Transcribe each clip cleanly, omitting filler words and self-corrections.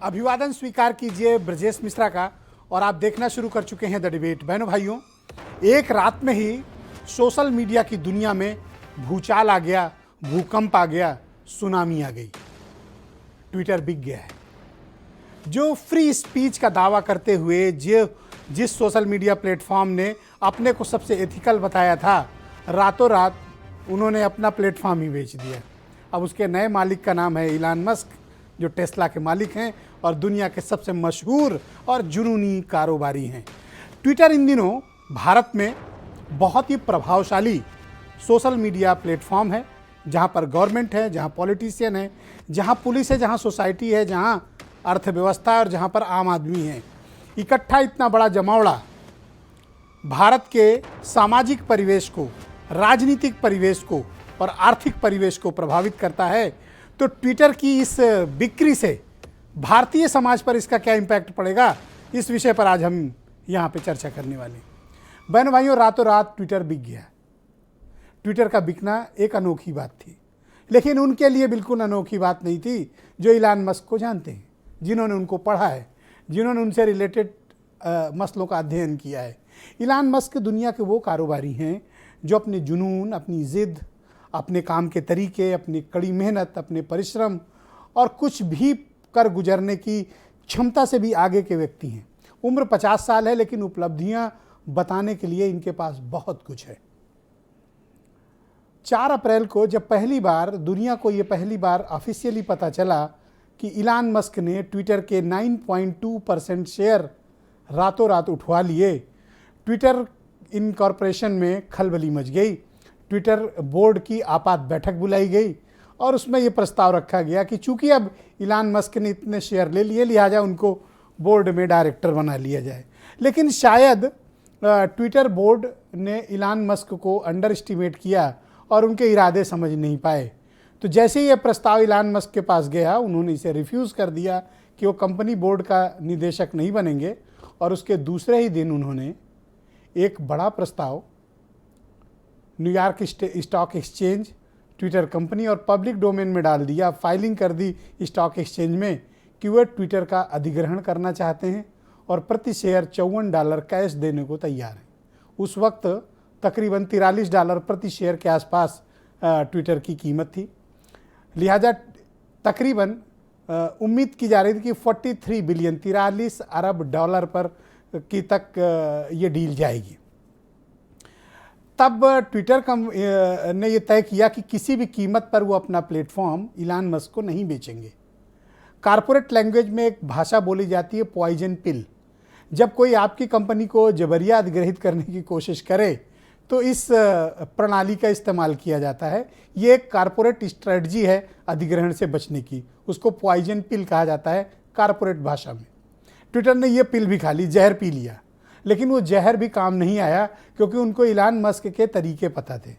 अभिवादन स्वीकार कीजिए ब्रजेश मिश्रा का। और आप देखना शुरू कर चुके हैं द डिबेट। बहनों भाइयों, एक रात में ही सोशल मीडिया की दुनिया में भूचाल आ गया, भूकंप आ गया, सुनामी आ गई। ट्विटर बिक गया है। जो फ्री स्पीच का दावा करते हुए जिस सोशल मीडिया प्लेटफॉर्म ने अपने को सबसे एथिकल बताया था, रातों रात उन्होंने अपना प्लेटफॉर्म ही बेच दिया। अब उसके नए मालिक का नाम है इलान मस्क, जो टेस्ला के मालिक हैं और दुनिया के सबसे मशहूर और जुनूनी कारोबारी हैं। ट्विटर इन दिनों भारत में बहुत ही प्रभावशाली सोशल मीडिया प्लेटफॉर्म है, जहां पर गवर्नमेंट है, जहां पॉलिटिशियन है, जहां पुलिस है, जहां सोसाइटी है, जहां अर्थव्यवस्था है और जहां पर आम आदमी है। इकट्ठा इतना बड़ा जमावड़ा भारत के सामाजिक परिवेश को, राजनीतिक परिवेश को और आर्थिक परिवेश को प्रभावित करता है। तो ट्विटर की इस बिक्री से भारतीय समाज पर इसका क्या इम्पैक्ट पड़ेगा, इस विषय पर आज हम यहाँ पे चर्चा करने वाले हैं। बहन भाइयों, रातों रात ट्विटर बिक गया। ट्विटर का बिकना एक अनोखी बात थी, लेकिन उनके लिए बिल्कुल अनोखी बात नहीं थी जो इलान मस्क को जानते हैं, जिन्होंने उनको पढ़ा है, जिन्होंने उनसे रिलेटेड मसलों का अध्ययन किया है। इलान मस्क दुनिया के वो कारोबारी हैं जो अपने जुनून, अपनी ज़िद, अपने काम के तरीके, अपनी कड़ी मेहनत, अपने परिश्रम और कुछ भी कर गुजरने की क्षमता से भी आगे के व्यक्ति हैं। उम्र 50 साल है, लेकिन उपलब्धियां बताने के लिए इनके पास बहुत कुछ है। 4 अप्रैल को जब पहली बार दुनिया को ये पहली बार ऑफिशियली पता चला कि इलान मस्क ने ट्विटर के 9.2% शेयर रातों रात उठवा लिए, ट्विटर इनकॉर्पोरेशन में खलबली मच गई। ट्विटर बोर्ड की आपात बैठक बुलाई गई और उसमें ये प्रस्ताव रखा गया कि चूंकि अब इलान मस्क ने इतने शेयर ले लिए, लिहाजा उनको बोर्ड में डायरेक्टर बना लिया जाए। लेकिन शायद ट्विटर बोर्ड ने इलान मस्क को अंडर एस्टिमेट किया और उनके इरादे समझ नहीं पाए। तो जैसे ही ये प्रस्ताव इलान मस्क के पास गया, उन्होंने इसे रिफ्यूज़ कर दिया कि वो कंपनी बोर्ड का निदेशक नहीं बनेंगे। और उसके दूसरे ही दिन उन्होंने एक बड़ा प्रस्ताव New York stock exchange, Twitter company और पब्लिक डोमेन में डाल दिया। फाइलिंग कर दी स्टॉक एक्सचेंज में कि वे ट्विटर का अधिग्रहण करना चाहते हैं और प्रति शेयर $54 कैश देने को तैयार हैं। उस वक्त तकरीबन $43 प्रति शेयर के आसपास ट्विटर की कीमत थी। लिहाजा तकरीबन उम्मीद की जा रही थी कि 43 अरब डॉलर पर की तक ये डील जाएगी। तब ट्विटर ने ये तय किया कि किसी भी कीमत पर वो अपना प्लेटफॉर्म इलान मस्क को नहीं बेचेंगे। कॉर्पोरेट लैंग्वेज में एक भाषा बोली जाती है, पॉइजन पिल। जब कोई आपकी कंपनी को जबरिया अधिग्रहित करने की कोशिश करे तो इस प्रणाली का इस्तेमाल किया जाता है। ये एक कॉर्पोरेट स्ट्रेटजी है अधिग्रहण से बचने की, उसको पॉइजन पिल कहा जाता है कॉर्पोरेट भाषा में। ट्विटर ने ये पिल भी खा ली, जहर पी लिया, लेकिन वो जहर भी काम नहीं आया क्योंकि उनको इलान मस्क के तरीके पता थे।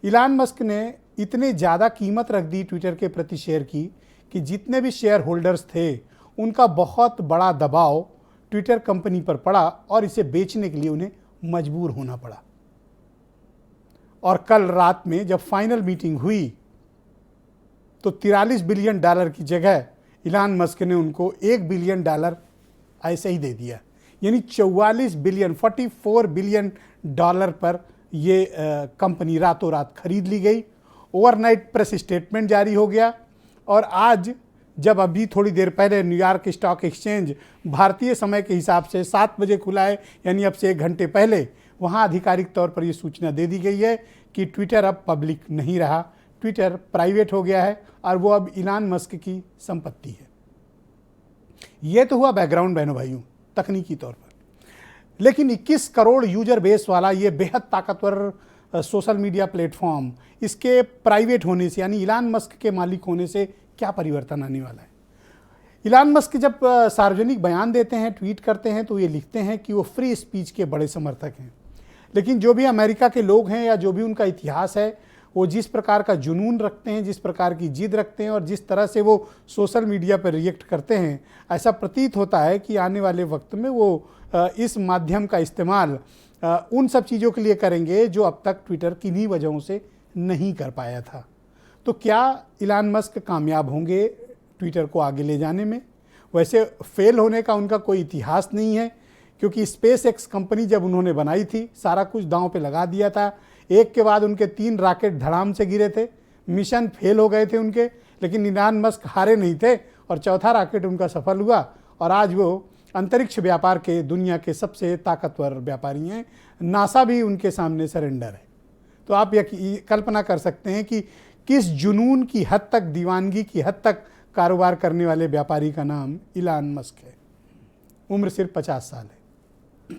इलान मस्क ने इतने ज़्यादा कीमत रख दी ट्विटर के प्रति शेयर की कि जितने भी शेयर होल्डर्स थे उनका बहुत बड़ा दबाव ट्विटर कंपनी पर पड़ा और इसे बेचने के लिए उन्हें मजबूर होना पड़ा। और कल रात में जब फाइनल मीटिंग हुई तो $43 बिलियन की जगह इलान मस्क ने उनको $1 बिलियन ऐसे ही दे दिया। यानी 44 बिलियन पर ये कंपनी रातों रात खरीद ली गई। ओवरनाइट प्रेस स्टेटमेंट जारी हो गया और आज जब अभी थोड़ी देर पहले न्यूयॉर्क स्टॉक एक्सचेंज भारतीय समय के हिसाब से 7 बजे खुला है, यानी अब से 1 घंटे पहले, वहाँ आधिकारिक तौर पर ये सूचना दे दी गई है कि ट्विटर अब पब्लिक नहीं रहा, ट्विटर प्राइवेट हो गया है और वो अब इलान मस्क की संपत्ति है। ये तो हुआ बैकग्राउंड बहनों भाइयों तकनीकी तौर पर। लेकिन 21 करोड़ यूजर बेस वाला ये बेहद ताकतवर सोशल मीडिया प्लेटफॉर्म, इसके प्राइवेट होने से, यानी इलान मस्क के मालिक होने से क्या परिवर्तन आने वाला है। इलान मस्क जब सार्वजनिक बयान देते हैं, ट्वीट करते हैं, तो ये लिखते हैं कि वो फ्री स्पीच के बड़े समर्थक हैं। लेकिन जो भी अमेरिका के लोग हैं या जो भी उनका इतिहास है, वो जिस प्रकार का जुनून रखते हैं, जिस प्रकार की जिद रखते हैं और जिस तरह से वो सोशल मीडिया पर रिएक्ट करते हैं, ऐसा प्रतीत होता है कि आने वाले वक्त में वो इस माध्यम का इस्तेमाल उन सब चीज़ों के लिए करेंगे जो अब तक ट्विटर किन्हीं वजहों से नहीं कर पाया था। तो क्या इलान मस्क कामयाब होंगे ट्विटर को आगे ले जाने में? वैसे फेल होने का उनका कोई इतिहास नहीं है, क्योंकि स्पेस एक्स कंपनी जब उन्होंने बनाई थी सारा कुछ दांव पे लगा दिया था। एक के बाद उनके 3 रॉकेट धड़ाम से गिरे थे, मिशन फेल हो गए थे उनके, लेकिन इलान मस्क हारे नहीं थे और चौथा रॉकेट उनका सफल हुआ और आज वो अंतरिक्ष व्यापार के दुनिया के सबसे ताकतवर व्यापारी हैं। नासा भी उनके सामने सरेंडर है। तो आप यह कल्पना कर सकते हैं कि किस जुनून की हद तक, दीवानगी की हद तक कारोबार करने वाले व्यापारी का नाम इलान मस्क है। उम्र सिर्फ 50 साल है।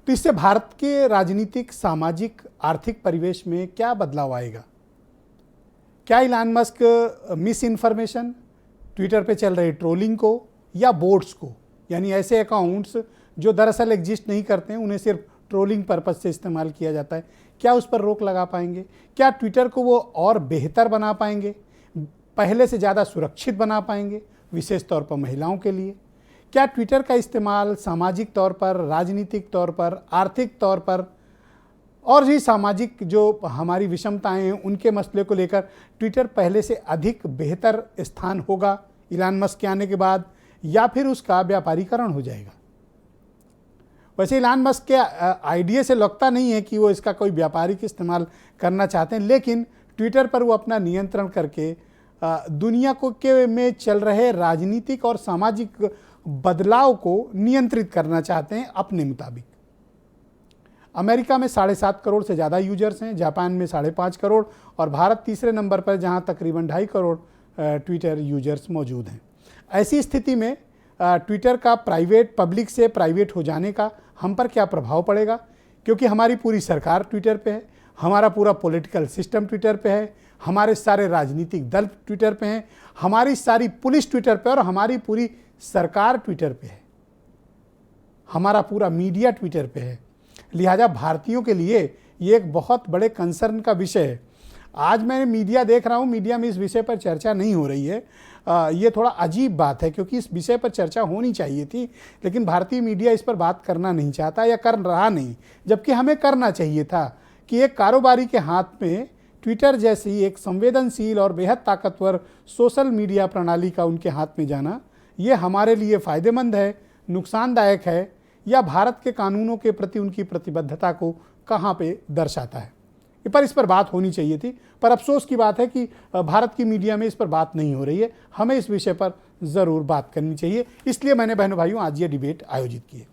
तो इससे भारत के राजनीतिक, सामाजिक, आर्थिक परिवेश में क्या बदलाव आएगा? क्या इलान मस्क मिस इन्फॉर्मेशन, ट्विटर पे चल रहे ट्रोलिंग को या बोट्स को, यानी ऐसे अकाउंट्स जो दरअसल एग्जिस्ट नहीं करते हैं, उन्हें सिर्फ ट्रोलिंग पर्पस से इस्तेमाल किया जाता है, क्या उस पर रोक लगा पाएंगे? क्या ट्विटर को वो और बेहतर बना पाएंगे, पहले से ज़्यादा सुरक्षित बना पाएंगे, विशेष तौर पर महिलाओं के लिए? क्या ट्विटर का इस्तेमाल सामाजिक तौर पर, राजनीतिक तौर पर, आर्थिक तौर पर और भी सामाजिक जो हमारी विषमताएं हैं उनके मसले को लेकर ट्विटर पहले से अधिक बेहतर स्थान होगा इलान मस्क के आने के बाद, या फिर उसका व्यापारीकरण हो जाएगा? वैसे इलान मस्क के आइडिया से लगता नहीं है कि वो इसका कोई व्यापारिक इस्तेमाल करना चाहते हैं, लेकिन ट्विटर पर वो अपना नियंत्रण करके दुनिया को के में चल रहे राजनीतिक और सामाजिक बदलाव को नियंत्रित करना चाहते हैं अपने मुताबिक। अमेरिका में 7.5 करोड़ से ज़्यादा यूजर्स हैं, जापान में 5.5 करोड़ और भारत तीसरे नंबर पर, जहां तकरीबन 2.5 करोड़ ट्विटर यूजर्स मौजूद हैं। ऐसी स्थिति में ट्विटर का पब्लिक से प्राइवेट हो जाने का हम पर क्या प्रभाव पड़ेगा? क्योंकि हमारी पूरी सरकार ट्विटर पे है, हमारा पूरा पॉलिटिकल सिस्टम ट्विटर पे है, हमारे सारे राजनीतिक दल ट्विटर पे हैं, हमारी सारी पुलिस ट्विटर पे और हमारी पूरी सरकार ट्विटर पे है, हमारा पूरा मीडिया ट्विटर पे है। लिहाजा भारतीयों के लिए ये एक बहुत बड़े कंसर्न का विषय है। आज मैं मीडिया देख रहा हूँ, मीडिया में इस विषय पर चर्चा नहीं हो रही है। ये थोड़ा अजीब बात है, क्योंकि इस विषय पर चर्चा होनी चाहिए थी, लेकिन भारतीय मीडिया इस पर बात करना नहीं चाहता या कर रहा नहीं, जबकि हमें करना चाहिए था कि एक कारोबारी के हाथ में ट्विटर जैसी एक संवेदनशील और बेहद ताकतवर सोशल मीडिया प्रणाली का उनके हाथ में जाना, ये हमारे लिए फ़ायदेमंद है, नुकसानदायक है, या भारत के कानूनों के प्रति उनकी प्रतिबद्धता को कहाँ पे दर्शाता है? इस पर बात होनी चाहिए थी, पर अफसोस की बात है कि भारत की मीडिया में इस पर बात नहीं हो रही है। हमें इस विषय पर ज़रूर बात करनी चाहिए, इसलिए मैंने बहनों भाइयों आज ये डिबेट आयोजित की है।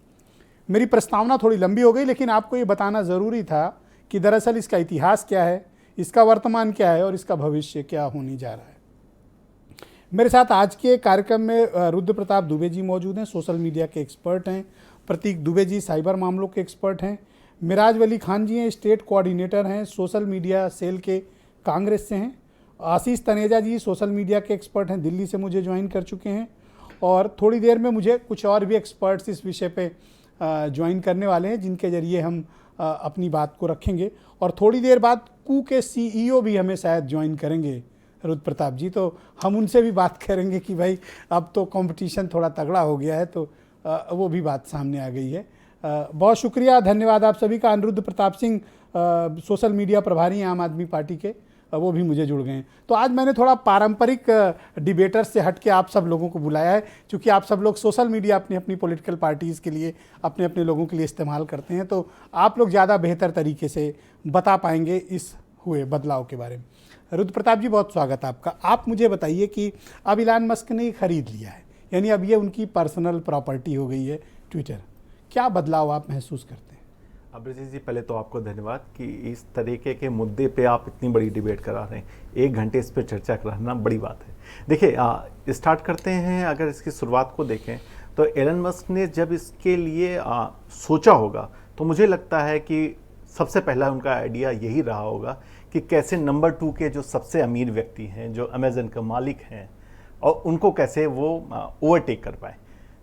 मेरी प्रस्तावना थोड़ी लंबी हो गई, लेकिन आपको ये बताना ज़रूरी था कि दरअसल इसका इतिहास क्या है, इसका वर्तमान क्या है और इसका भविष्य क्या होने जा रहा है। मेरे साथ आज के कार्यक्रम में रुद्र प्रताप दुबे जी मौजूद हैं, सोशल मीडिया के एक्सपर्ट हैं। प्रतीक दुबे जी साइबर मामलों के एक्सपर्ट हैं। मिराज वली खान जी हैं, स्टेट कोऑर्डिनेटर हैं, सोशल मीडिया सेल के कांग्रेस से हैं। आशीष तनेजा जी सोशल मीडिया के एक्सपर्ट हैं, दिल्ली से मुझे ज्वाइन कर चुके हैं और थोड़ी देर में मुझे कुछ और भी एक्सपर्ट्स इस विषय पे ज्वाइन करने वाले हैं, जिनके ज़रिए हम अपनी बात को रखेंगे। और थोड़ी देर बाद कू के CEO भी हमें शायद ज्वाइन करेंगे, रुद्र प्रताप जी, तो हम उनसे भी बात करेंगे कि भाई अब तो कंपटीशन थोड़ा तगड़ा हो गया है, तो वो भी बात सामने आ गई है। बहुत शुक्रिया, धन्यवाद आप सभी का। अनिरुद्ध प्रताप सिंह सोशल मीडिया प्रभारी हैं आम आदमी पार्टी के, वो भी मुझे जुड़ गए हैं। तो आज मैंने थोड़ा पारंपरिक डिबेटर से हट के आप सब लोगों को बुलाया है, क्योंकि आप सब लोग सोशल मीडिया अपनी अपनी पॉलिटिकल पार्टीज़ के लिए, अपने अपने लोगों के लिए इस्तेमाल करते हैं, तो आप लोग ज़्यादा बेहतर तरीके से बता पाएंगे इस हुए बदलाव के बारे में। रुद्र प्रताप जी, बहुत स्वागत आपका। आप मुझे बताइए कि अब इलान मस्क ने खरीद लिया है, यानी अब ये उनकी पर्सनल प्रॉपर्टी हो गई है ट्विटर, क्या बदलाव आप महसूस करते हैं? अभिजीत जी, पहले तो आपको धन्यवाद कि इस तरीके के मुद्दे पे आप इतनी बड़ी डिबेट करा रहे हैं। 1 घंटे इस पर चर्चा कराना बड़ी बात है। देखिए, स्टार्ट करते हैं। अगर इसकी शुरुआत को देखें तो एलन मस्क ने जब इसके लिए सोचा होगा, तो मुझे लगता है कि सबसे पहला उनका आइडिया यही रहा होगा कि कैसे नंबर 2 के जो सबसे अमीर व्यक्ति हैं, जो अमेजन का मालिक हैं, और उनको कैसे वो ओवरटेक कर पाए।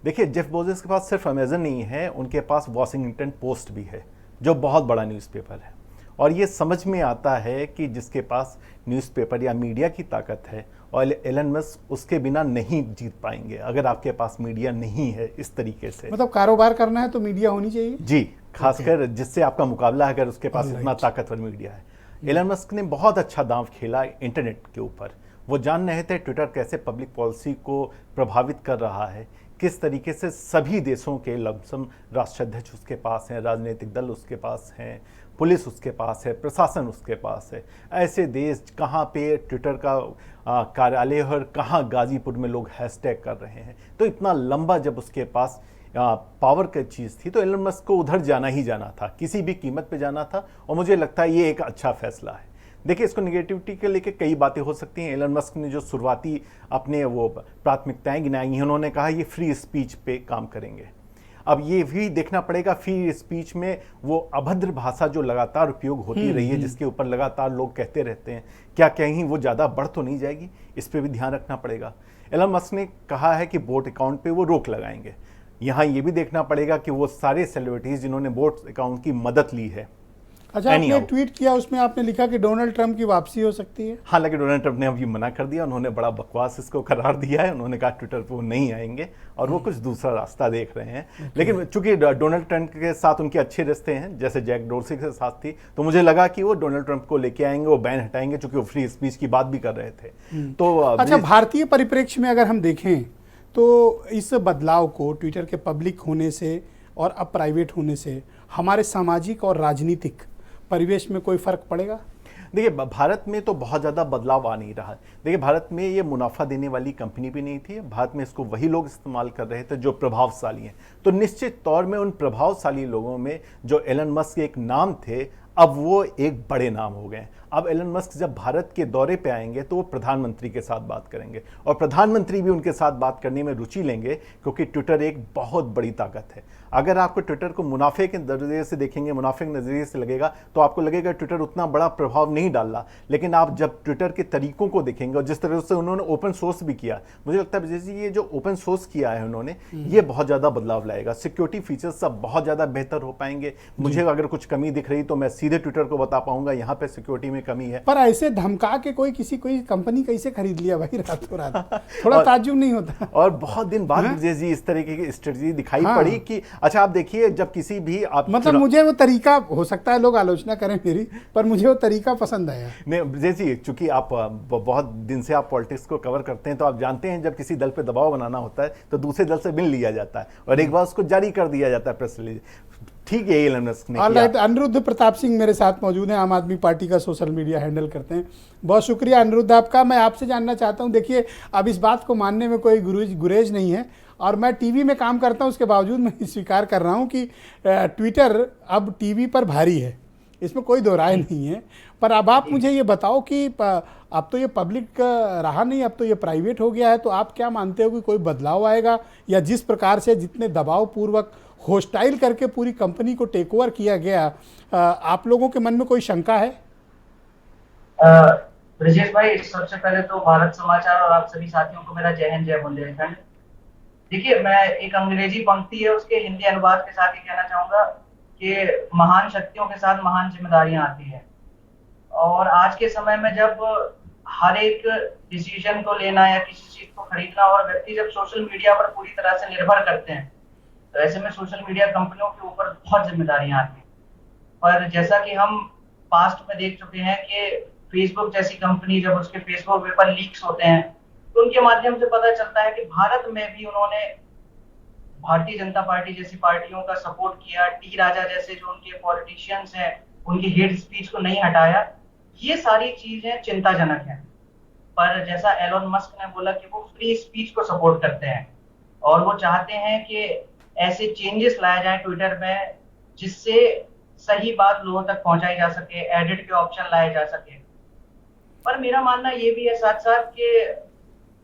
देखिए, जेफ बेजोस के पास सिर्फ अमेजन नहीं है, उनके पास वॉशिंगटन पोस्ट भी है, जो बहुत बड़ा न्यूज़पेपर है। और ये समझ में आता है कि जिसके पास न्यूज़पेपर या मीडिया की ताकत है, और एलन मस्क उसके बिना नहीं जीत पाएंगे अगर आपके पास मीडिया नहीं है इस तरीके से। मतलब कारोबार करना है तो मीडिया होनी चाहिए जी, खासकर जिससे आपका मुकाबला है, अगर उसके पास इतना ताकतवर मीडिया है। एलन मस्क ने बहुत अच्छा दांव खेला इंटरनेट के ऊपर। वो जान रहे थे ट्विटर कैसे पब्लिक पॉलिसी को प्रभावित कर रहा है, किस तरीके से सभी देशों के लमसम राष्ट्राध्यक्ष उसके पास हैं, राजनीतिक दल उसके पास हैं, पुलिस उसके पास है, प्रशासन उसके पास है। ऐसे देश कहाँ पे ट्विटर का कार्यालय और कहाँ गाजीपुर में लोग हैशटैग कर रहे हैं। तो इतना लंबा जब उसके पास पावर की चीज़ थी तो एलन मस्क को उधर जाना ही जाना था, किसी भी कीमत पे जाना था। और मुझे लगता है ये एक अच्छा फैसला है। देखिए, इसको निगेटिविटी के लेके कई बातें हो सकती हैं। एलन मस्क ने जो शुरुआती अपने वो प्राथमिकताएं गिनाई हैं, उन्होंने कहा ये फ्री स्पीच पे काम करेंगे। अब ये भी देखना पड़ेगा फ्री स्पीच में वो अभद्र भाषा जो लगातार उपयोग होती रही है, जिसके ऊपर लगातार लोग कहते रहते हैं, क्या कहीं वो ज़्यादा बढ़ तो नहीं जाएगी, इस पर भी ध्यान रखना पड़ेगा। एलन मस्क ने कहा है कि बोट अकाउंट पे वो रोक लगाएंगे। यहाँ ये भी देखना पड़ेगा कि वो सारे सेलिब्रिटीज जिन्होंने बोट अकाउंट की मदद ली है। अच्छा, आपने ट्वीट किया, उसमें आपने लिखा कि डोनाल्ड ट्रंप की वापसी हो सकती है। हालांकि डोनाल्ड ट्रंप ने अभी मना कर दिया, उन्होंने बड़ा बकवास इसको करार दिया है। उन्होंने कहा ट्विटर पे वो नहीं आएंगे और वो कुछ दूसरा रास्ता देख रहे हैं। लेकिन चूंकि डोनाल्ड ट्रंप के साथ उनके अच्छे रिश्ते हैं, जैसे जैक डोर्सी के साथ थी, तो मुझे लगा कि वो डोनाल्ड ट्रंप को लेके आएंगे, वो बैन हटाएंगे, चूंकि वो फ्री स्पीच की बात भी कर रहे थे। तो अच्छा, भारतीय परिप्रेक्ष्य में अगर हम देखें तो इस बदलाव को ट्विटर के पब्लिक होने से और अब प्राइवेट होने से हमारे सामाजिक और राजनीतिक परिवेश में कोई फर्क पड़ेगा? देखिए, भारत में तो बहुत ज़्यादा बदलाव आ नहीं रहा है। देखिए, भारत में ये मुनाफा देने वाली कंपनी भी नहीं थी। भारत में इसको वही लोग इस्तेमाल कर रहे थे जो प्रभावशाली हैं। तो निश्चित तौर में उन प्रभावशाली लोगों में जो एलन मस्क एक नाम थे, अब वो एक बड़े नाम हो गए। अब एलन मस्क जब भारत के दौरे पे आएंगे तो वो प्रधानमंत्री के साथ बात करेंगे और प्रधानमंत्री भी उनके साथ बात करने में रुचि लेंगे, क्योंकि ट्विटर एक बहुत बड़ी ताकत है। अगर आपको ट्विटर को मुनाफे के नज़रिए से देखेंगे, मुनाफे के नज़रिए से लगेगा, तो आपको लगेगा ट्विटर उतना बड़ा प्रभाव नहीं डाल रहा। लेकिन आप जब ट्विटर के तरीकों को देखेंगे और जिस तरह से उन्होंने ओपन सोर्स भी किया, मुझे लगता है विजय जी ये जो ओपन सोर्स किया है उन्होंने, ये बहुत ज़्यादा बदलाव लाएगा। सिक्योरिटी फीचर्स सब बहुत ज़्यादा बेहतर हो पाएंगे। मुझे अगर कुछ कमी दिख रही तो मैं सीधे ट्विटर को बता पाऊंगा यहाँ पे सिक्योरिटी में कमी है। पर ऐसे धमका के कोई कंपनी कैसे खरीद लिया भाई रातों रात? थोड़ा ताज्जुब नहीं होता? और बहुत दिन बाद विजय जी इस तरीके की स्ट्रेटजी दिखाई पड़ी कि अच्छा, आप देखिए, जब किसी भी आप मतलब मुझे वो तरीका, हो सकता है लोग आलोचना करें मेरी, पर मुझे वो तरीका पसंद आया। नहीं विजय जी, चूंकि आप बहुत दिन से आप पॉलिटिक्स को कवर करते हैं, तो आप जानते हैं जब किसी दल पे दबाव बनाना होता है तो दूसरे दल से मिल लिया जाता है और एक बार उसको जारी कर दिया जाता है प्रेस रिलीज। ठीक है, एलन मस्क ने किया। अनिरुद्ध प्रताप सिंह मेरे साथ मौजूद हैं, आम आदमी पार्टी का सोशल मीडिया हैंडल करते हैं। बहुत शुक्रिया अनिरुद्ध आपका। मैं आपसे जानना चाहता हूं, देखिए अब इस बात को मानने में कोई गुरेज नहीं है और मैं टीवी में काम करता हूं, उसके बावजूद मैं स्वीकार कर रहा हूं कि ट्विटर अब टीवी पर भारी है, इसमें कोई दो राय नहीं है। पर अब आप मुझे ये बताओ कि अब तो ये पब्लिक रहा नहीं, अब तो ये प्राइवेट हो गया है, तो आप क्या मानते हो कि कोई बदलाव आएगा, या जिस प्रकार से जितने दबाव पूर्वक होस्टाइल करके पूरी कंपनी को टेक ओवर किया गया, आप लोगों के मन में कोई शंका है? ब्रजेश भाई, सबसे पहले तो भारत समाचार और आप सभी साथियों को मेरा जय हिंद, जय बुंदेलखंड। देखिए, मैं एक अंग्रेजी पंक्ति है उसके हिंदी अनुवाद के साथ ही कहना चाहूंगा कि महान शक्तियों के साथ महान जिम्मेदारियां आती है। और आज के समय में जब हर एक डिसीजन को लेना या किसी चीज को खरीदना और व्यक्ति जब सोशल मीडिया पर पूरी तरह से निर्भर करते हैं, तो ऐसे में सोशल मीडिया कंपनियों के ऊपर बहुत जिम्मेदारियां आती हैं। पर जैसा कि हम पास्ट में देख चुके हैं कि फेसबुक जैसी कंपनी जब उसके फेसबुक पेपर लीक्स होते हैं, तो उनके माध्यम से पता चलता है कि भारत में भी उन्होंने भारतीय जनता पार्टी जैसी पार्टियों का सपोर्ट किया, टी राजा जैसे जो उनके पॉलिटिशियंस हैं उनकी हेट स्पीच को नहीं हटाया। ये सारी चीजें चिंताजनक हैं। पर जैसा एलोन मस्क ने बोला कि वो फ्री स्पीच को सपोर्ट करते हैं और वो चाहते हैं कि ऐसे चेंजेस लाए जाएं ट्विटर में जिससे सही बात लोगों तक पहुंचाई जा सके, एडिट के ऑप्शन लाए जा सके। पर मेरा मानना ये भी है साथ साथ कि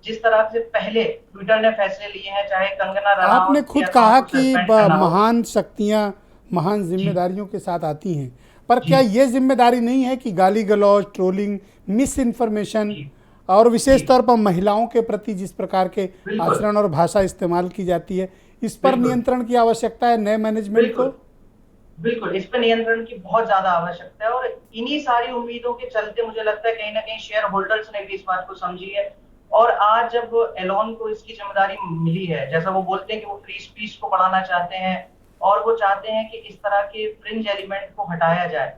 जिस तरह से पहले ट्विटर ने फैसले लिए हैं, चाहे कंगना रनावत, आपने खुद कहा कि महान शक्तियां महान जिम्मेदारियों के साथ आती हैं, पर क्या ये जिम्मेदारी नहीं है कि गाली गलौज, ट्रोलिंग, मिस इन्फॉर्मेशन और विशेष तौर पर महिलाओं के प्रति जिस प्रकार के आचरण और भाषा इस्तेमाल की जाती है, इस पर नियंत्रण की आवश्यकता है नए मैनेजमेंट को? बिल्कुल, इस पर नियंत्रण की बहुत ज्यादा आवश्यकता है और इन्हीं सारी उम्मीदों के चलते मुझे लगता है कहीं ना कहीं शेयर होल्डर्स ने भी इस बात को समझी है। और आज जब एलोन को इसकी जिम्मेदारी मिली है, जैसा वो बोलते हैं कि वो फ्री स्पीच को बढ़ाना चाहते हैं और वो चाहते हैं कि इस तरह के फ्रिंज एलिमेंट को हटाया जाए,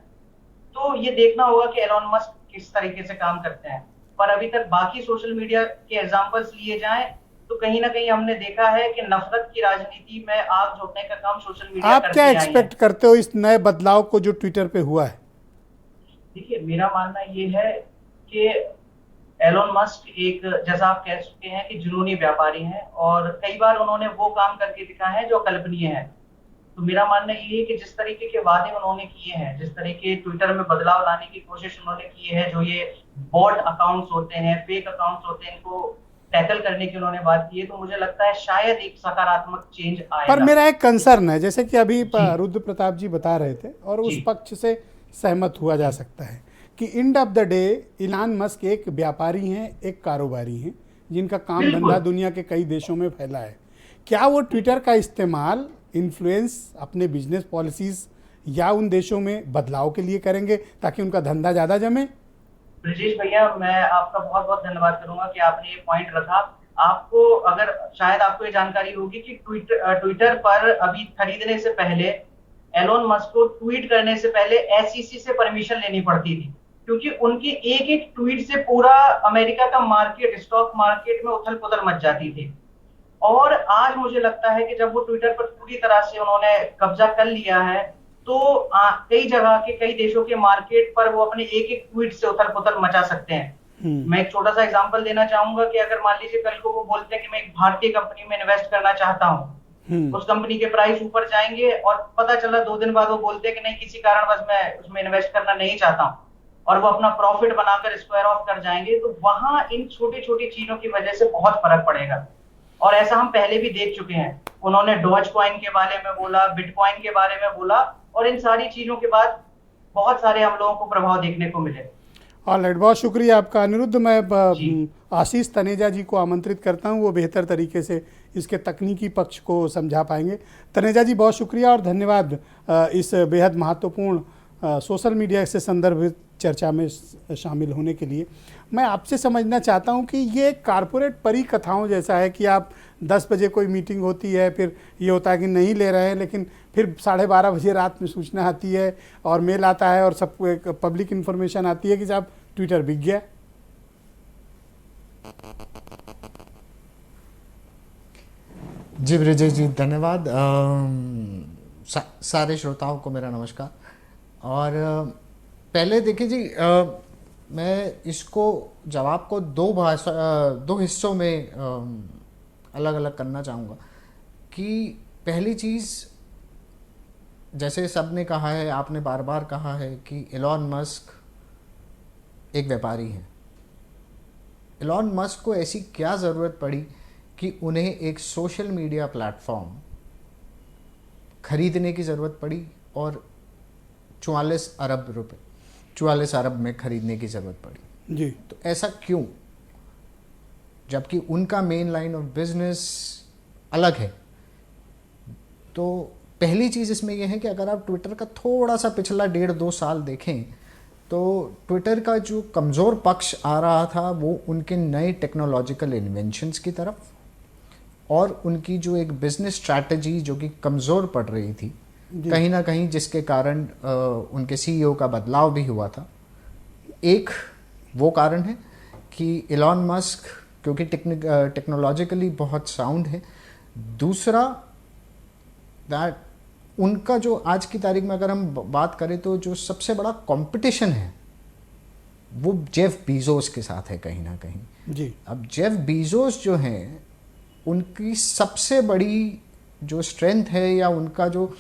तो ये देखना होगा कि एलोन मस्क किस तरीके से काम करते हैं। पर अभी तक बाकी सोशल मीडिया के एग्जांपल्स लिए जाएं तो कहीं ना कहीं हमने देखा है कि नफरत की राजनीति में आग झोंकने का काम सोशल मीडिया आप क्या करती आई है। एक्सपेक्ट करते हो इस नए बदलाव को जो ट्विटर पे हुआ है? देखिए, मेरा मानना ये है कि एलोन मस्क एक, जैसा आप कह चुके हैं, कि जुनूनी व्यापारी हैं और कई बार उन्होंने वो काम करके दिखाए हैं जो अकल्पनीय है। तो मेरा मानना ये है कि जिस तरीके के वादे उन्होंने किए हैं, जिस तरीके ट्विटर में बदलाव लाने की कोशिश उन्होंने की है, जो ये बॉट अकाउंट्स होते हैं, फेक अकाउंट्स होते हैं, इनको टैकल करने की उन्होंने बात की है, तो मुझे लगता है शायद एक सकारात्मक चेंज पर आएगा। मेरा एक कंसर्न है, जैसे कि अभी जी रुद्र प्रताप जी बता रहे थे और उस जी पक्ष से सहमत हुआ जा सकता है कि end of the day इलान Musk एक व्यापारी हैं, एक कारोबारी हैं जिनका काम धंधा बिल्कुल। दुनिया के कई देशों में फैला है। क्या वो ट्विटर का इस्तेमाल इन्फ्लुएंस अपने बिजनेस पॉलिसीज या उन देशों में बदलाव के लिए करेंगे ताकि उनका धंधा ज़्यादा जमे? ब्रजेश भैया, मैं आपका बहुत बहुत धन्यवाद करूंगा कि आपने ये पॉइंट रखा। आपको, अगर शायद आपको ये जानकारी होगी कि ट्विटर पर अभी खरीदने से पहले, एलोन मस्क को ट्वीट करने से पहले एसईसी से परमिशन लेनी पड़ती थी, क्योंकि उनकी एक एक ट्वीट से पूरा अमेरिका का मार्केट, स्टॉक मार्केट में उथल पुथल मच जाती थी। और आज मुझे लगता है कि जब वो ट्विटर पर पूरी तरह से उन्होंने कब्जा कर लिया है, तो कई जगह के, कई देशों के मार्केट पर वो अपने एक एक ट्वीट से उथल पुथल मचा सकते हैं। मैं एक छोटा सा एग्जांपल देना चाहूंगा कि अगर मान लीजिए कल को वो बोलते हैं कि मैं एक भारतीय कंपनी में इन्वेस्ट करना चाहता हूँ, उस कंपनी के प्राइस ऊपर जाएंगे और पता चला 2 दिन बाद वो बोलते हैं कि नहीं, किसी कारणवश मैं उसमें इन्वेस्ट करना नहीं चाहता हूँ, और वो अपना प्रॉफिट बनाकर स्क्वायर ऑफ कर जाएंगे, तो वहां इन छोटी छोटी चीजों की वजह से बहुत फर्क पड़ेगा। और ऐसा हम पहले भी देख चुके हैं। उन्होंने डॉज कॉइन के बारे में बोला, बिटकॉइन के बारे में बोला, और इन सारी चीजों के बाद बहुत सारे हम लोगों को प्रभाव देखने को मिले। ऑलराइट, बहुत शुक्रिया आपका अनिरुद्ध। मैं जी आशीष तनेजा जी को आमंत्रित करता हूं, वो बेहतर तरीके से इसके तकनीकी पक्ष को समझा पाएंगे। तनेजा जी, बहुत शुक्रिया और धन्यवाद इस बेहद महत्वपूर्ण सोशल एक्सेस से संदर्भित चर्चा में शामिल होने के लिए। मैं आपसे समझना चाहता हूं कि ये कारपोरेट परिकथाओं जैसा है कि आप 10 बजे कोई मीटिंग होती है, फिर ये होता है कि नहीं ले रहे हैं, लेकिन फिर 12:30 बजे रात में सूचना आती है और मेल आता है और सबको एक पब्लिक इन्फॉर्मेशन आती है कि साहब ट्विटर बिक गया। जी ब्रिजेश जी, धन्यवाद। सारे श्रोताओं को मेरा नमस्कार। और पहले देखिए जी, मैं इसको जवाब को दो हिस्सों में अलग अलग करना चाहूँगा। कि पहली चीज़, जैसे सब ने कहा है, आपने बार बार कहा है कि एलोन मस्क एक व्यापारी हैं। एलोन मस्क को ऐसी क्या ज़रूरत पड़ी कि उन्हें एक सोशल मीडिया प्लेटफॉर्म खरीदने की ज़रूरत पड़ी और 44 अरब में खरीदने की ज़रूरत पड़ी जी। तो ऐसा क्यों, जबकि उनका मेन लाइन ऑफ बिजनेस अलग है? तो पहली चीज़ इसमें यह है कि अगर आप ट्विटर का थोड़ा सा पिछला 1.5-2 साल देखें तो ट्विटर का जो कमज़ोर पक्ष आ रहा था वो उनके नए टेक्नोलॉजिकल इन्वेंशंस की तरफ, और उनकी जो एक बिजनेस स्ट्रैटेजी जो कि कमज़ोर पड़ रही थी कहीं ना कहीं, जिसके कारण उनके सीईओ का बदलाव भी हुआ था। एक वो कारण है कि एलोन मस्क क्योंकि टेक्नोलॉजिकली बहुत साउंड है। दूसरा, दैट उनका जो आज की तारीख में अगर हम बात करें तो जो सबसे बड़ा कंपटीशन है वो जेफ बीजोस के साथ है कहीं ना कहीं। जी। अब जेफ बीजोस जो हैं, उनकी सबसे बड़ी जो स्ट्रेंथ है या उनका जो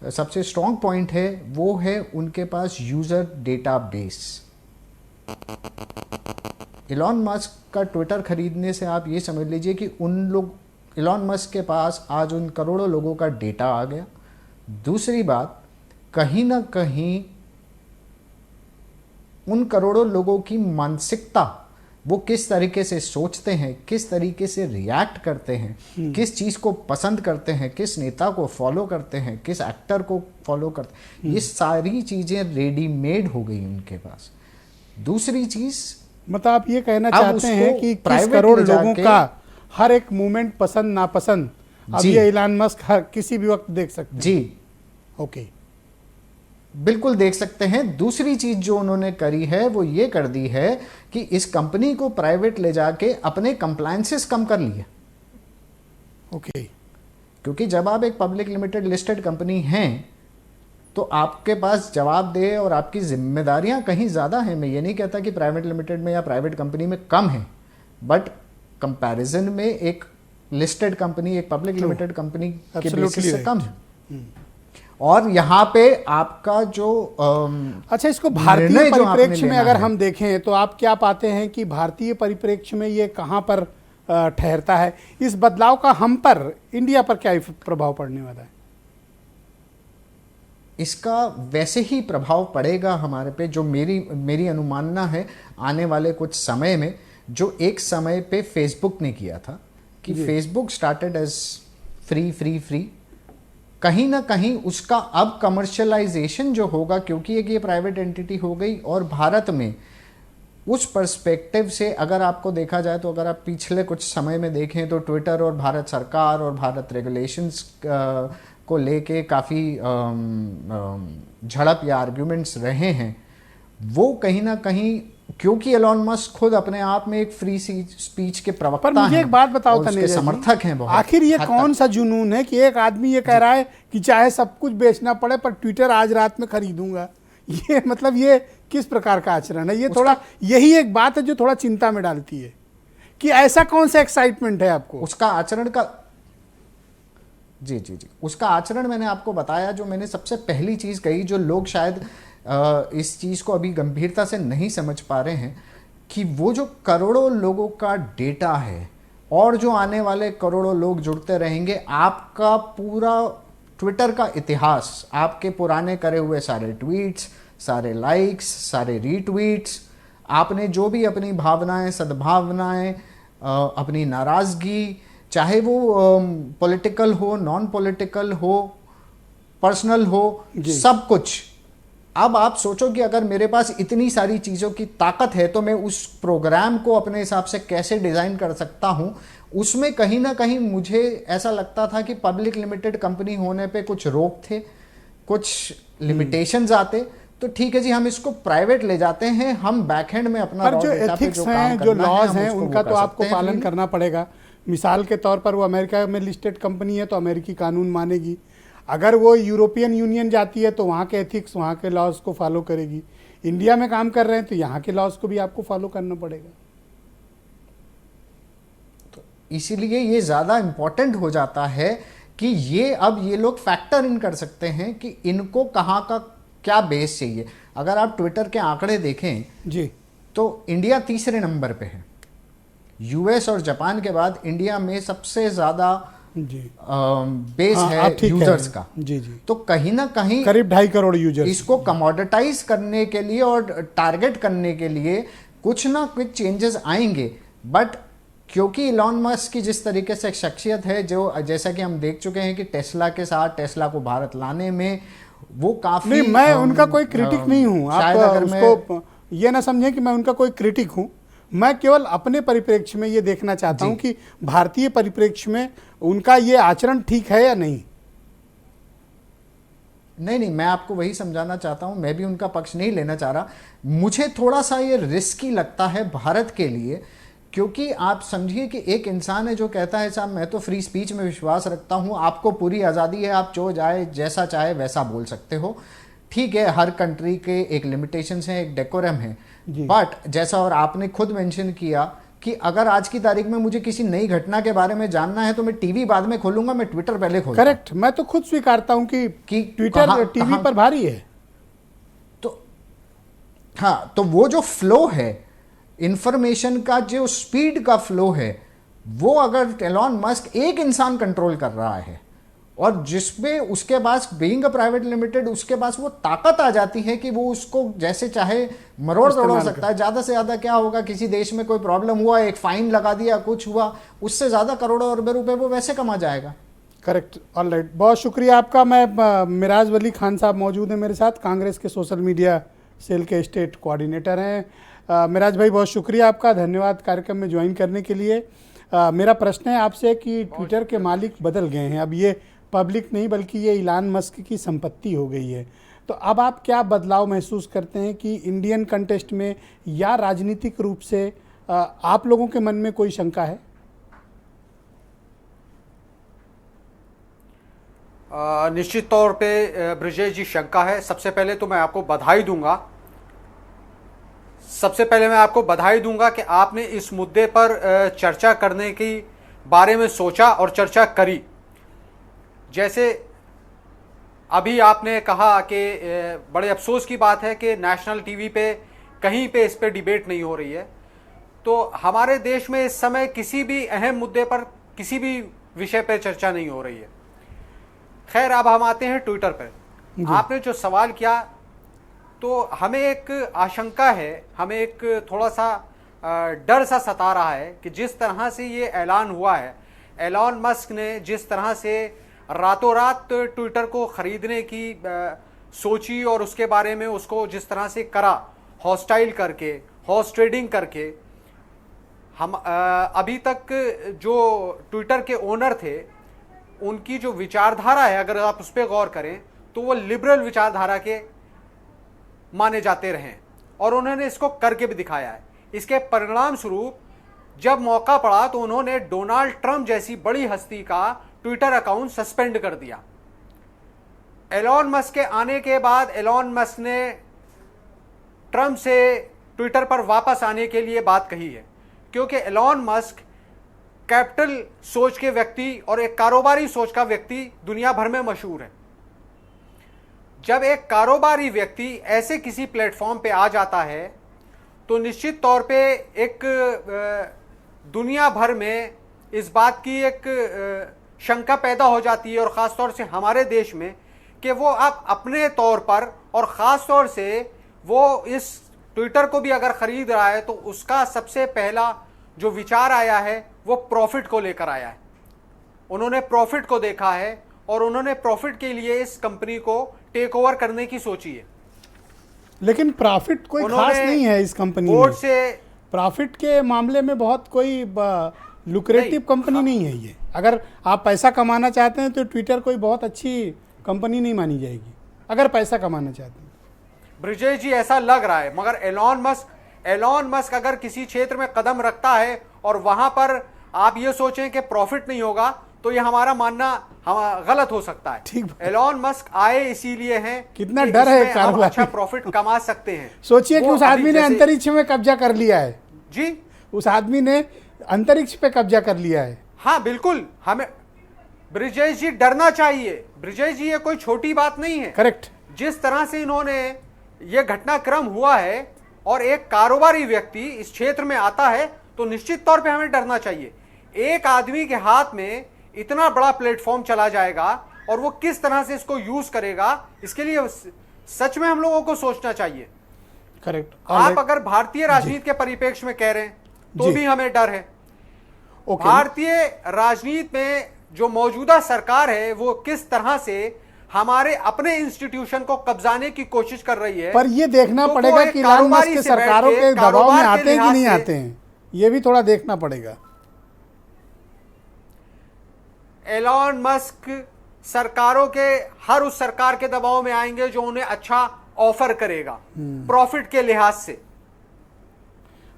सबसे स्ट्रॉन्ग पॉइंट है वो है उनके पास यूज़र डेटाबेस। एलोन मस्क का ट्विटर खरीदने से आप ये समझ लीजिए कि एलोन मस्क के पास आज उन करोड़ों लोगों का डेटा आ गया। दूसरी बात, कहीं ना कहीं उन करोड़ों लोगों की मानसिकता, वो किस तरीके से सोचते हैं, किस तरीके से रिएक्ट करते हैं, किस चीज़ को पसंद करते हैं, किस नेता को फॉलो करते हैं, किस एक्टर को फॉलो करते हैं, ये सारी चीज़ें रेडीमेड हो गई उनके पास। दूसरी चीज़, मतलब आप ये कहना अब चाहते हैं उसको कि 30 private करोड़ ले लोगों जाके- का हर एक मूवमेंट पसंद नापसंद अब जी। ये इलान मस्क हर किसी भी वक्त देख सकते हैं। जी ओके। बिल्कुल देख सकते हैं। दूसरी चीज जो उन्होंने करी है वो ये कर दी है कि इस कंपनी को प्राइवेट ले जाके अपने कंप्लायंसेस कम कर लिए। ओके। क्योंकि जब आप एक पब्लिक लिमिटेड लिस्टेड कंपनी हैं तो आपके पास जवाबदेह और आपकी जिम्मेदारियां कहीं ज़्यादा हैं। मैं ये नहीं कहता कि प्राइवेट लिमिटेड में या प्राइवेट कंपनी में कम है, बट कंपैरिजन में एक लिस्टेड कंपनी एक पब्लिक लिमिटेड कंपनी के Absolutely बेसिस से right. कम है। और यहाँ पे आपका जो अच्छा, इसको निर्णय भारतीय जो आपने परिप्रेक्ष्य में लेना अगर है, हम देखें तो आप क्या पाते हैं कि भारतीय परिप्रेक्ष्य में ये कहाँ पर ठहरता है? इस बदलाव का हम पर, इंडिया पर क्या प्रभाव पड़ने वाला है? इसका वैसे ही प्रभाव पड़ेगा हमारे पे, जो मेरी अनुमानना है आने वाले कुछ समय में, जो एक समय पे फेसबुक ने किया था कि फेसबुक स्टार्टेड एज फ्री, कहीं ना कहीं उसका अब कमर्शियलाइजेशन जो होगा, क्योंकि एक ये प्राइवेट एंटिटी हो गई और भारत में उस पर्सपेक्टिव से अगर आपको देखा जाए तो अगर आप पिछले कुछ समय में देखें तो ट्विटर और भारत सरकार और भारत रेगुलेशंस को लेके काफ़ी झड़प या आर्ग्यूमेंट्स रहे हैं। वो कहीं ना कहीं, क्योंकि एलॉन मस्क खुद अपने आप में एक फ्री स्पीच के प्रवक्ता पर मुझे हैं एक बात बताओ और उसके तनेजा जी, समर्थक हैं बहुत। आखिर ये हद कौन तक। सा जुनून है कि एक आदमी ये कह रहा है कि चाहे सब कुछ बेचना पड़े पर ट्विटर आज रात में खरीदूंगा? ये मतलब ये किस प्रकार का आचरण है? ये थोड़ा, यही एक बात है जो थोड़ा चिंता में डालती है कि ऐसा कौन सा एक्साइटमेंट है आपको? उसका आचरण का जी, उसका आचरण मैंने आपको बताया। जो मैंने सबसे पहली चीज कही, जो लोग शायद इस चीज को अभी गंभीरता से नहीं समझ पा रहे हैं, कि वो जो करोड़ों लोगों का डेटा है और जो आने वाले करोड़ों लोग जुड़ते रहेंगे, आपका पूरा ट्विटर का इतिहास, आपके पुराने करे हुए सारे ट्वीट्स, सारे लाइक्स, सारे रीट्वीट्स, आपने जो भी अपनी भावनाएं, सद्भावनाएं, अपनी नाराज़गी, चाहे वो पॉलिटिकल हो, नॉन पॉलिटिकल हो, पर्सनल हो, सब कुछ। अब आप सोचो कि अगर मेरे पास इतनी सारी चीज़ों की ताकत है तो मैं उस प्रोग्राम को अपने हिसाब से कैसे डिज़ाइन कर सकता हूँ। उसमें कहीं ना कहीं मुझे ऐसा लगता था कि पब्लिक लिमिटेड कंपनी होने पे कुछ रोक थे, कुछ लिमिटेशंस आते, तो ठीक है जी, हम इसको प्राइवेट ले जाते हैं, हम बैकएंड में अपना पर जो एथिक्स हैं, जो लॉज हैं, उनका तो आपको पालन करना पड़ेगा। मिसाल के तौर पर वो अमेरिका में लिस्टेड कंपनी है तो अमेरिकी कानून मानेगी। अगर वो यूरोपियन यूनियन जाती है तो वहाँ के एथिक्स, वहाँ के लॉज को फॉलो करेगी। इंडिया में काम कर रहे हैं तो यहाँ के लॉज को भी आपको फॉलो करना पड़ेगा। तो इसीलिए ये ज़्यादा इम्पोर्टेंट हो जाता है कि ये अब ये लोग फैक्टर इन कर सकते हैं कि इनको कहाँ का क्या बेस चाहिए। अगर आप ट्विटर के आंकड़े देखें जी, तो इंडिया तीसरे नंबर पे है। यूएस और जापान के बाद इंडिया में सबसे ज़्यादा जी बेस हाँ, है आप ठीक यूजर्स कह का। रहे हैं। जी, तो कहीं ना कहीं करीब 2.5 करोड़ यूजर्स। इसको कमोडिटाइज करने के लिए और टारगेट करने के लिए कुछ ना कुछ चेंजेस आएंगे। बट क्योंकि इलॉन मस्क की जिस तरीके से शख्सियत है, जो जैसा कि हम देख चुके हैं कि टेस्ला के साथ, टेस्ला को भारत लाने में वो काफी, नहीं, मैं उनका कोई क्रिटिक नहीं हूँ। आप अगर उसको ये ना समझें कि मैं उनका कोई क्रिटिक हूँ। मैं केवल अपने परिप्रेक्ष्य में ये देखना चाहता हूँ कि भारतीय परिप्रेक्ष्य में उनका ये आचरण ठीक है या नहीं। नहीं, मैं आपको वही समझाना चाहता हूं। मैं भी उनका पक्ष नहीं लेना चाह रहा। मुझे थोड़ा सा ये रिस्की लगता है भारत के लिए, क्योंकि आप समझिए कि एक इंसान है जो कहता है साहब मैं तो फ्री स्पीच में विश्वास रखता हूं, आपको पूरी आज़ादी है, आप जो जाए जैसा चाहे वैसा बोल सकते हो। ठीक है, हर कंट्री के एक लिमिटेशंस हैं, एक डेकोरम है। बट जैसा और आपने खुद मेंशन किया कि अगर आज की तारीख में मुझे किसी नई घटना के बारे में जानना है तो मैं टीवी बाद में खोलूंगा, मैं ट्विटर पहले खोलूंगा। करेक्ट, मैं तो खुद स्वीकारता हूं कि ट्विटर टीवी पर भारी है। तो हाँ, तो वो जो फ्लो है इंफॉर्मेशन का, जो स्पीड का फ्लो है, वो अगर एलॉन मस्क एक इंसान कंट्रोल कर रहा है और जिसमें उसके पास बीइंग अ प्राइवेट लिमिटेड, उसके पास वो ताकत आ जाती है कि वो उसको जैसे चाहे मरोड़ तोड़ सकता है। ज़्यादा से ज़्यादा क्या होगा, किसी देश में कोई प्रॉब्लम हुआ, एक फाइन लगा दिया, कुछ हुआ, उससे ज़्यादा करोड़ों अरबों रुपए वो वैसे कमा जाएगा। करेक्ट, ऑल राइट, बहुत शुक्रिया आपका। मैं मिराज वली खान साहब मौजूद हैं मेरे साथ, कांग्रेस के सोशल मीडिया सेल के स्टेट कोऑर्डिनेटर हैं। मिराज भाई, बहुत शुक्रिया आपका, धन्यवाद कार्यक्रम में ज्वाइन करने के लिए। मेरा प्रश्न है आपसे कि ट्विटर के मालिक बदल गए हैं, अब ये पब्लिक नहीं बल्कि ये इलान मस्क की संपत्ति हो गई है, तो अब आप क्या बदलाव महसूस करते हैं कि इंडियन कंटेस्ट में या राजनीतिक रूप से आप लोगों के मन में कोई शंका है? निश्चित तौर पे ब्रिजेश जी शंका है। सबसे पहले तो मैं आपको बधाई दूंगा। सबसे पहले मैं आपको बधाई दूंगा कि आपने इस मुद्दे पर चर्चा करने की बारे में सोचा और चर्चा करी। जैसे अभी आपने कहा कि बड़े अफसोस की बात है कि नेशनल टीवी पे कहीं पे इस पे डिबेट नहीं हो रही है। तो हमारे देश में इस समय किसी भी अहम मुद्दे पर किसी भी विषय पर चर्चा नहीं हो रही है। खैर, अब हम आते हैं ट्विटर पर। आपने जो सवाल किया तो हमें एक आशंका है, हमें एक थोड़ा सा डर सा सता रहा है कि जिस तरह से ये ऐलान हुआ है, एलॉन मस्क ने जिस तरह से रातों रात ट्विटर को खरीदने की सोची और उसके बारे में उसको जिस तरह से करा, हॉस्टाइल करके, हॉर्स ट्रेडिंग करके, हम अभी तक जो ट्विटर के ओनर थे उनकी जो विचारधारा है, अगर आप उस पर गौर करें तो वो लिबरल विचारधारा के माने जाते रहे और उन्होंने इसको करके भी दिखाया है। इसके परिणाम स्वरूप जब मौका पड़ा तो उन्होंने डोनाल्ड ट्रंप जैसी बड़ी हस्ती का ट्विटर अकाउंट सस्पेंड कर दिया। एलॉन मस्क के आने के बाद एलॉन मस्क ने ट्रंप से ट्विटर पर वापस आने के लिए बात कही है, क्योंकि एलॉन मस्क कैपिटल सोच के व्यक्ति और एक कारोबारी सोच का व्यक्ति दुनिया भर में मशहूर है। जब एक कारोबारी व्यक्ति ऐसे किसी प्लेटफॉर्म पे आ जाता है तो निश्चित तौर पे एक दुनिया भर में इस बात की एक शंका पैदा हो जाती है, और ख़ास तौर से हमारे देश में, कि वो अब अपने तौर पर और ख़ास तौर से वो इस ट्विटर को भी अगर ख़रीद रहा है तो उसका सबसे पहला जो विचार आया है वो प्रॉफिट को लेकर आया है। उन्होंने प्रॉफिट को देखा है और उन्होंने प्रॉफिट के लिए इस कंपनी को टेक ओवर करने की सोची है। लेकिन प्रॉफिट कोई खास नहीं है इस कंपनी में। से प्रॉफिट के मामले में बहुत कोई लुक्रेटिव कंपनी नहीं है ये। अगर आप पैसा कमाना चाहते हैं तो ट्विटर कोई बहुत अच्छी कंपनी नहीं मानी जाएगी, अगर पैसा कमाना चाहते हैं। ब्रिजेश जी, ऐसा लग रहा है, मगर एलॉन मस्क अगर किसी क्षेत्र में कदम रखता है और वहां पर आप ये सोचें कि प्रॉफिट नहीं होगा तो ये हमारा मानना गलत हो सकता है। ठीक, एलॉन मस्क आए इसीलिए हैं, कितना डर है कारोबार, अच्छा प्रॉफिट कमा सकते हैं। सोचिए कि उस आदमी ने अंतरिक्ष में कब्जा कर लिया है जी, उस आदमी ने अंतरिक्ष पे कब्जा कर लिया है। हाँ बिल्कुल, हमें ब्रिजेश जी डरना चाहिए। ब्रिजेश जी, ये कोई छोटी बात नहीं है। करेक्ट। जिस तरह से इन्होंने ये घटनाक्रम हुआ है और एक कारोबारी व्यक्ति इस क्षेत्र में आता है तो निश्चित तौर पे हमें डरना चाहिए। एक आदमी के हाथ में इतना बड़ा प्लेटफॉर्म चला जाएगा और वो किस तरह से इसको यूज करेगा, इसके लिए सच में हम लोगों को सोचना चाहिए। करेक्ट। आप अगर भारतीय राजनीति के परिप्रेक्ष्य में कह रहे हैं तो भी हमें डर है। भारतीय राजनीति में जो मौजूदा सरकार है वो किस तरह से हमारे अपने इंस्टीट्यूशन को कब्जाने की कोशिश कर रही है। पर ये देखना पड़ेगा कि इलॉन मस्क के सरकारों के दबाव में आते हैं कि नहीं आते हैं, ये भी थोड़ा देखना पड़ेगा। एलॉन मस्क सरकारों के हर उस सरकार के दबाव में आएंगे जो उन्हें अच्छा ऑफर करेगा प्रॉफिट के लिहाज से।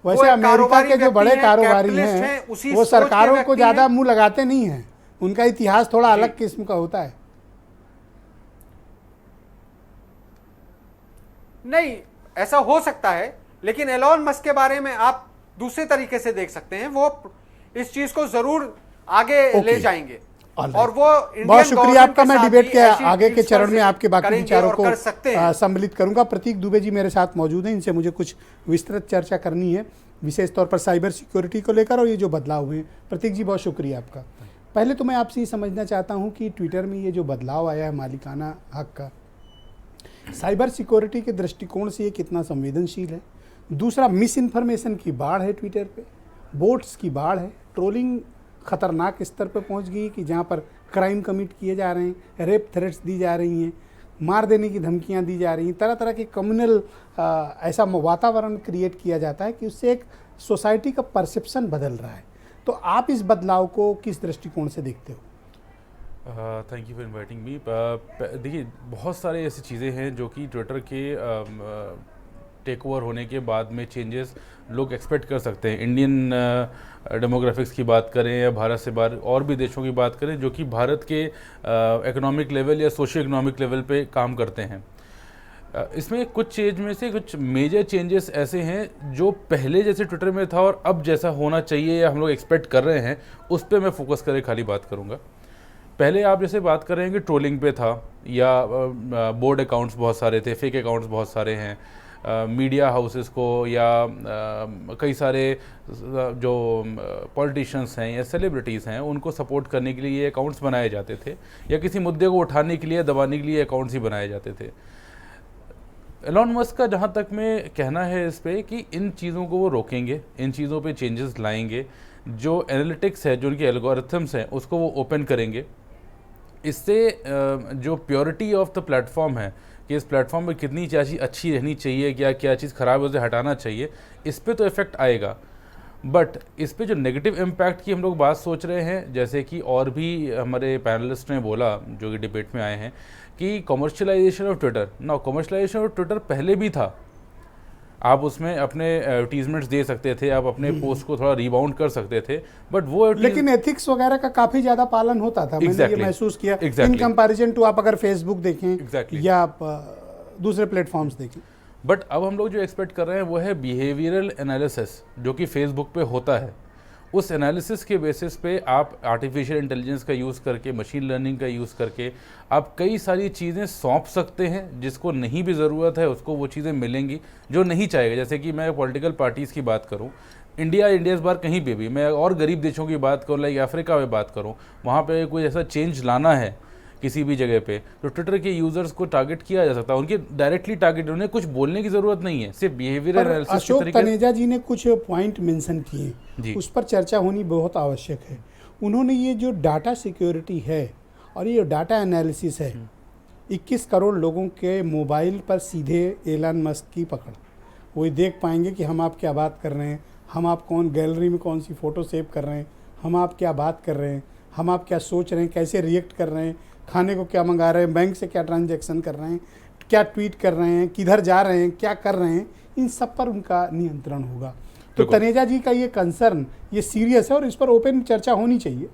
वैसे अमेरिका के जो बड़े कारोबारी हैं वो सरकारों को ज्यादा मुंह लगाते नहीं हैं, उनका इतिहास थोड़ा अलग किस्म का होता है। नहीं, ऐसा हो सकता है, लेकिन एलॉन मस्क के बारे में आप दूसरे तरीके से देख सकते हैं। वो इस चीज को जरूर आगे ले जाएंगे और वो बहुत शुक्रिया आपका। मैं डिबेट के आगे के चरण में आपके बाकी विचारों को सम्मिलित करूंगा। प्रतीक दुबे जी मेरे साथ मौजूद हैं, इनसे मुझे कुछ विस्तृत चर्चा करनी है, विशेष तौर पर साइबर सिक्योरिटी को लेकर और ये जो बदलाव हुए। प्रतीक जी, बहुत शुक्रिया आपका। पहले तो मैं आपसे ये समझना चाहता हूँ कि ट्विटर में ये जो बदलाव आया है मालिकाना हक का, साइबर सिक्योरिटी के दृष्टिकोण से ये कितना संवेदनशील है। दूसरा, मिस इन्फॉर्मेशन की बाढ़ है ट्विटर पे, बोट्स की बाढ़ है, ट्रोलिंग खतरनाक स्तर पर पहुंच गई कि जहां पर क्राइम कमिट किए जा रहे हैं, रेप थ्रेट्स दी जा रही हैं, मार देने की धमकियां दी जा रही हैं, तरह तरह के कम्युनल ऐसा वातावरण क्रिएट किया जाता है कि उससे एक सोसाइटी का परसेप्शन बदल रहा है। तो आप इस बदलाव को किस दृष्टिकोण से देखते हो? Thank you for inviting me. देखिए, बहुत सारे ऐसी चीज़ें हैं जो कि ट्विटर के टेक ओवर होने के बाद में चेंजेस लोग एक्सपेक्ट कर सकते हैं। इंडियन डेमोग्राफिक्स की बात करें या भारत से बाहर और भी देशों की बात करें जो कि भारत के इकोनॉमिक लेवल या सोशियो इकोनॉमिक लेवल पे काम करते हैं। इसमें कुछ चेंज में से कुछ मेजर चेंजेस ऐसे हैं जो पहले जैसे ट्विटर में था और अब जैसा होना चाहिए या हम लोग एक्सपेक्ट कर रहे हैं, उस पर मैं फोकस करके खाली बात करूँगा। पहले आप जैसे बात कर रहे हैं कि ट्रोलिंग पे था या बोर्ड अकाउंट्स बहुत सारे थे, फेक अकाउंट्स बहुत सारे हैं, मीडिया हाउसेस को या कई सारे जो पॉलिटिशियंस हैं या सेलिब्रिटीज़ हैं उनको सपोर्ट करने के लिए ये अकाउंट्स बनाए जाते थे या किसी मुद्दे को उठाने के लिए, दबाने के लिए अकाउंट्स ही बनाए जाते थे। एलॉन मस्क का जहाँ तक मैं कहना है इस पे कि इन चीज़ों को वो रोकेंगे, इन चीज़ों पे चेंजेस लाएंगे, जो एनालिटिक्स है, जो उनके एल्गोरिथम्स हैं उसको वो ओपन करेंगे। इससे जो प्योरिटी ऑफ द प्लेटफॉर्म है कि इस प्लेटफॉर्म में कितनी चीज़ अच्छी रहनी चाहिए, क्या चीज़ ख़राब है उसे हटाना चाहिए, इस पे तो इफ़ेक्ट आएगा। बट इस पे जो नेगेटिव इम्पैक्ट की हम लोग बात सोच रहे हैं, जैसे कि और भी हमारे पैनलिस्ट ने बोला जो कि डिबेट में आए हैं कि कमर्शियलाइजेशन ऑफ ट्विटर। ना, कमर्शियलाइजेशन ऑफ ट्विटर पहले भी था। आप उसमें अपने एडवर्टीजमेंट्स दे सकते थे, आप अपने पोस्ट को थोड़ा रिबाउंड कर सकते थे, बट वो लेकिन एथिक्स वगैरह का काफी ज्यादा पालन होता था। मैंने ये महसूस किया इन कंपैरिजन टू आप अगर फेसबुक देखें या आप दूसरे प्लेटफॉर्म्स देखें। बट अब हम लोग जो एक्सपेक्ट कर रहे हैं वो है बिहेवियरल एनालिसिस, जो कि फेसबुक पे होता है। उस एनालिसिस के बेसिस पे आप आर्टिफिशियल इंटेलिजेंस का यूज़ करके, मशीन लर्निंग का यूज़ करके आप कई सारी चीज़ें सौंप सकते हैं। जिसको नहीं भी ज़रूरत है उसको वो चीज़ें मिलेंगी जो नहीं चाहेगा। जैसे कि मैं पॉलिटिकल पार्टीज़ की बात करूं, इंडिया बार कहीं पे भी, मैं और गरीब देशों की बात करूं, लाइक अफ्रीका में बात करूं, वहाँ पे कोई ऐसा चेंज लाना है किसी भी जगह पे, तो ट्विटर के यूजर्स को टारगेट किया जा सकता है। उनके डायरेक्टली टारगेट, उन्हें कुछ बोलने की जरूरत नहीं है, सिर्फ बिहेवियरल एनालिसिस। अशोक तनेजा जी ने कुछ पॉइंट मेंशन किए, उस पर चर्चा होनी बहुत आवश्यक है। उन्होंने ये जो डाटा सिक्योरिटी है और ये डाटा एनालिसिस है, 21 करोड़ लोगों के मोबाइल पर सीधे एलन मस्क की पकड़, वो देख पाएंगे कि हम आप क्या बात कर रहे हैं, हम आप कौन गैलरी में कौन सी फ़ोटो सेव कर रहे हैं, हम आप क्या बात कर रहे हैं, हम आप क्या सोच रहे हैं, कैसे रिएक्ट कर रहे हैं, खाने को क्या मंगा रहे हैं, बैंक से क्या ट्रांजैक्शन कर रहे हैं, क्या ट्वीट कर रहे हैं, किधर जा रहे हैं, क्या कर रहे हैं, इन सब पर उनका नियंत्रण होगा। तो तनेजा जी का ये कंसर्न ये सीरियस है और इस पर ओपन चर्चा होनी चाहिए।